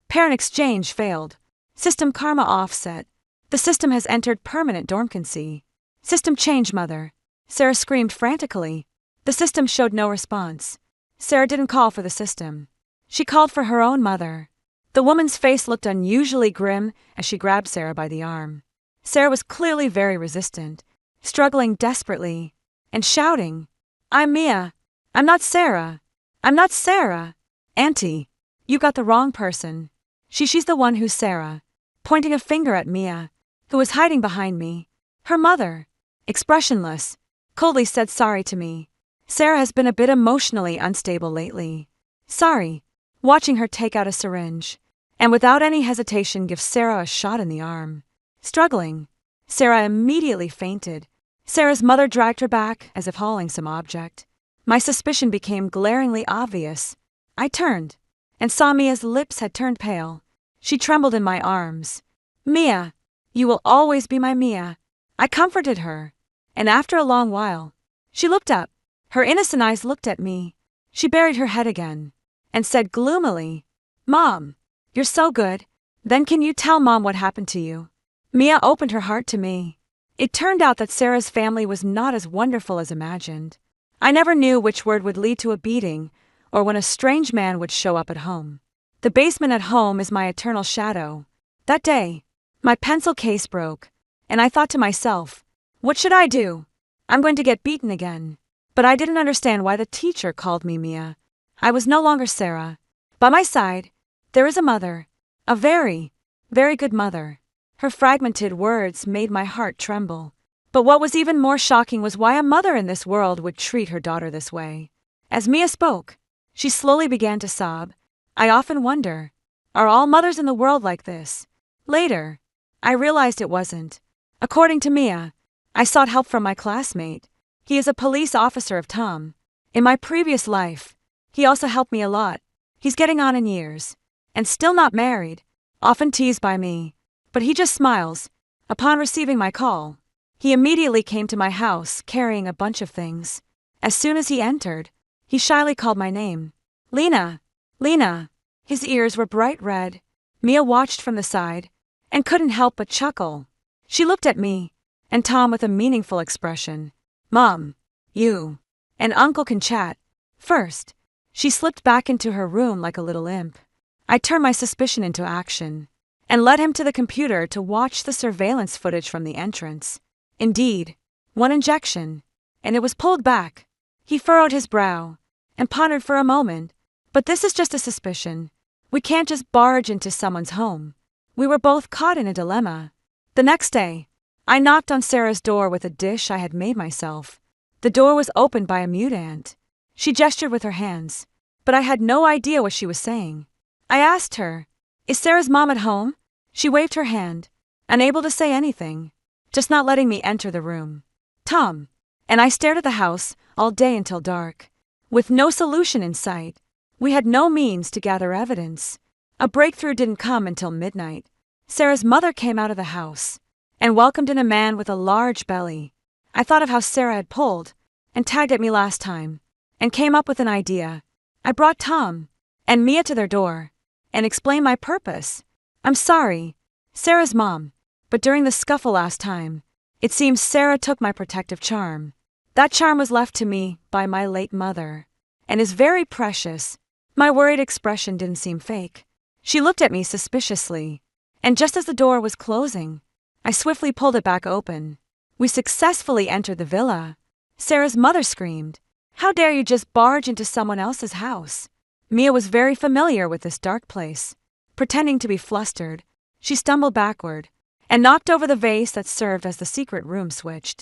Parent exchange failed. System karma offset. The system has entered permanent dormancy. System change, mother. Sarah screamed frantically. The system showed no response. Sarah didn't call for the system. She called for her own mother. The woman's face looked unusually grim as she grabbed Sarah by the arm. Sarah was clearly very resistant, struggling desperately, and shouting, I'm Mia. I'm not Sarah. I'm not Sarah. Auntie, you got the wrong person. She's the one who's Sarah, pointing a finger at Mia, who was hiding behind me. Her mother, expressionless, coldly said sorry to me. Sarah has been a bit emotionally unstable lately. Sorry. Watching her take out a syringe, and without any hesitation give Sarah a shot in the arm. Struggling, Sarah immediately fainted. Sarah's mother dragged her back as if hauling some object. My suspicion became glaringly obvious. I turned, and saw Mia's lips had turned pale. She trembled in my arms. Mia, you will always be my Mia. I comforted her, and after a long while, she looked up. Her innocent eyes looked at me. She buried her head again, and said gloomily, Mom, you're so good. Then can you tell Mom what happened to you? Mia opened her heart to me. It turned out that Sarah's family was not as wonderful as imagined. I never knew which word would lead to a beating, or when a strange man would show up at home. The basement at home is my eternal shadow. That day, my pencil case broke, and I thought to myself, what should I do? I'm going to get beaten again. But I didn't understand why the teacher called me Mia. I was no longer Sarah. By my side, there is a mother. A very, very good mother. Her fragmented words made my heart tremble. But what was even more shocking was why a mother in this world would treat her daughter this way. As Mia spoke, she slowly began to sob. I often wonder, are all mothers in the world like this? Later, I realized it wasn't. According to Mia, I sought help from my classmate. He is a police officer of Tom. In my previous life, he also helped me a lot. He's getting on in years, and still not married, often teased by me. But he just smiles. Upon receiving my call, he immediately came to my house carrying a bunch of things. As soon as he entered, he shyly called my name. Lena! Lena! His ears were bright red. Mia watched from the side, and couldn't help but chuckle. She looked at me, and Tom with a meaningful expression. Mom, you and Uncle can chat. First, she slipped back into her room like a little imp. I turned my suspicion into action, and led him to the computer to watch the surveillance footage from the entrance. Indeed, one injection, and it was pulled back. He furrowed his brow and pondered for a moment. But this is just a suspicion. We can't just barge into someone's home. We were both caught in a dilemma. The next day, I knocked on Sarah's door with a dish I had made myself. The door was opened by a mute aunt. She gestured with her hands, but I had no idea what she was saying. I asked her, "Is Sarah's mom at home?" She waved her hand, unable to say anything, just not letting me enter the room. Tom and I stared at the house all day until dark. With no solution in sight, we had no means to gather evidence. A breakthrough didn't come until midnight. Sarah's mother came out of the house and welcomed in a man with a large belly. I thought of how Sarah had pulled and tagged at me last time and came up with an idea. I brought Tom and Mia to their door and explained my purpose. "I'm sorry, Sarah's mom, but during the scuffle last time, it seems Sarah took my protective charm. That charm was left to me by my late mother and is very precious." My worried expression didn't seem fake. She looked at me suspiciously, and just as the door was closing, I swiftly pulled it back open. We successfully entered the villa. Sarah's mother screamed, "How dare you just barge into someone else's house?" Mia was very familiar with this dark place. Pretending to be flustered, she stumbled backward and knocked over the vase that served as the secret room switch.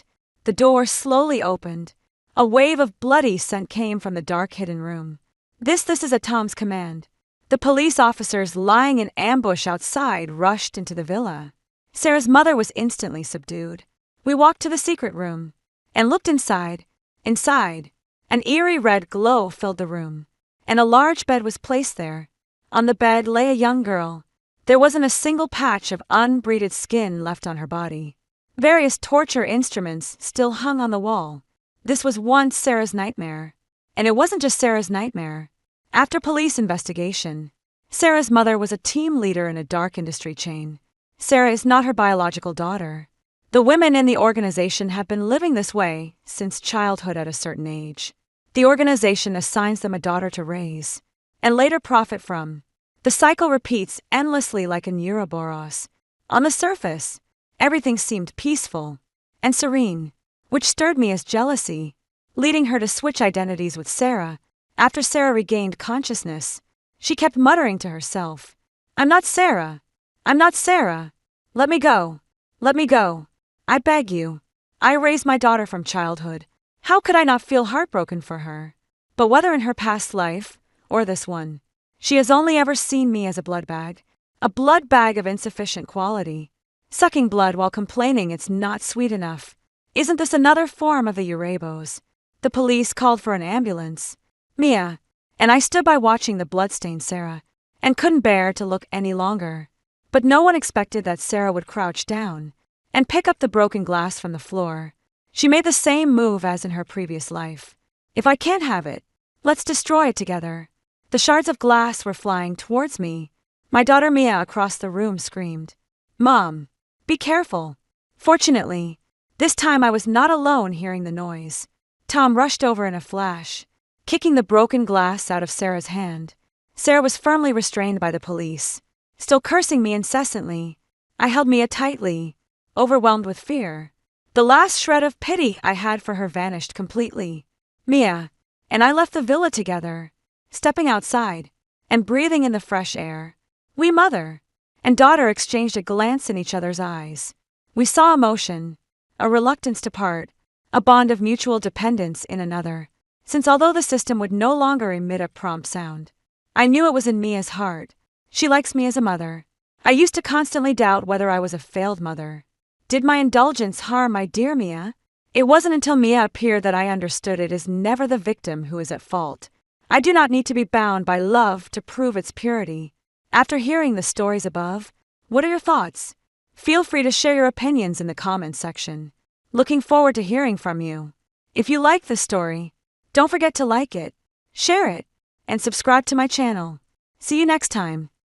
The door slowly opened. A wave of bloody scent came from the dark hidden room. This is at Tom's command. The police officers lying in ambush outside rushed into the villa. Sarah's mother was instantly subdued. We walked to the secret room and looked inside. Inside, an eerie red glow filled the room, and a large bed was placed there. On the bed lay a young girl. There wasn't a single patch of unbreeded skin left on her body. Various torture instruments still hung on the wall. This was once Sarah's nightmare. And it wasn't just Sarah's nightmare. After police investigation, Sarah's mother was a team leader in a dark industry chain. Sarah is not her biological daughter. The women in the organization have been living this way since childhood at a certain age. The organization assigns them a daughter to raise and later profit from. The cycle repeats endlessly like an Ouroboros. On the surface, everything seemed peaceful and serene, which stirred me as jealousy, leading her to switch identities with Sarah. After Sarah regained consciousness, she kept muttering to herself, "I'm not Sarah. I'm not Sarah. Let me go. Let me go. I beg you. I raised my daughter from childhood. How could I not feel heartbroken for her? But whether in her past life or this one, she has only ever seen me as a blood bag of insufficient quality, sucking blood while complaining it's not sweet enough. Isn't this another form of the Ouroboros?" The police called for an ambulance. Mia and I stood by watching the bloodstained Sarah and couldn't bear to look any longer. But no one expected that Sarah would crouch down and pick up the broken glass from the floor. She made the same move as in her previous life. "If I can't have it, let's destroy it together." The shards of glass were flying towards me. My daughter Mia across the room screamed, "Mom, be careful." Fortunately, this time I was not alone hearing the noise. Tom rushed over in a flash, kicking the broken glass out of Sarah's hand. Sarah was firmly restrained by the police, still cursing me incessantly. I held Mia tightly, overwhelmed with fear. The last shred of pity I had for her vanished completely. Mia and I left the villa together, stepping outside and breathing in the fresh air. We mother and daughter exchanged a glance in each other's eyes. We saw emotion, a reluctance to part, a bond of mutual dependence in another, since although the system would no longer emit a prompt sound, I knew it was in Mia's heart. She likes me as a mother. I used to constantly doubt whether I was a failed mother. Did my indulgence harm my dear Mia? It wasn't until Mia appeared that I understood it is never the victim who is at fault. I do not need to be bound by love to prove its purity. After hearing the stories above, what are your thoughts? Feel free to share your opinions in the comments section. Looking forward to hearing from you. If you like this story, don't forget to like it, share it, and subscribe to my channel. See you next time.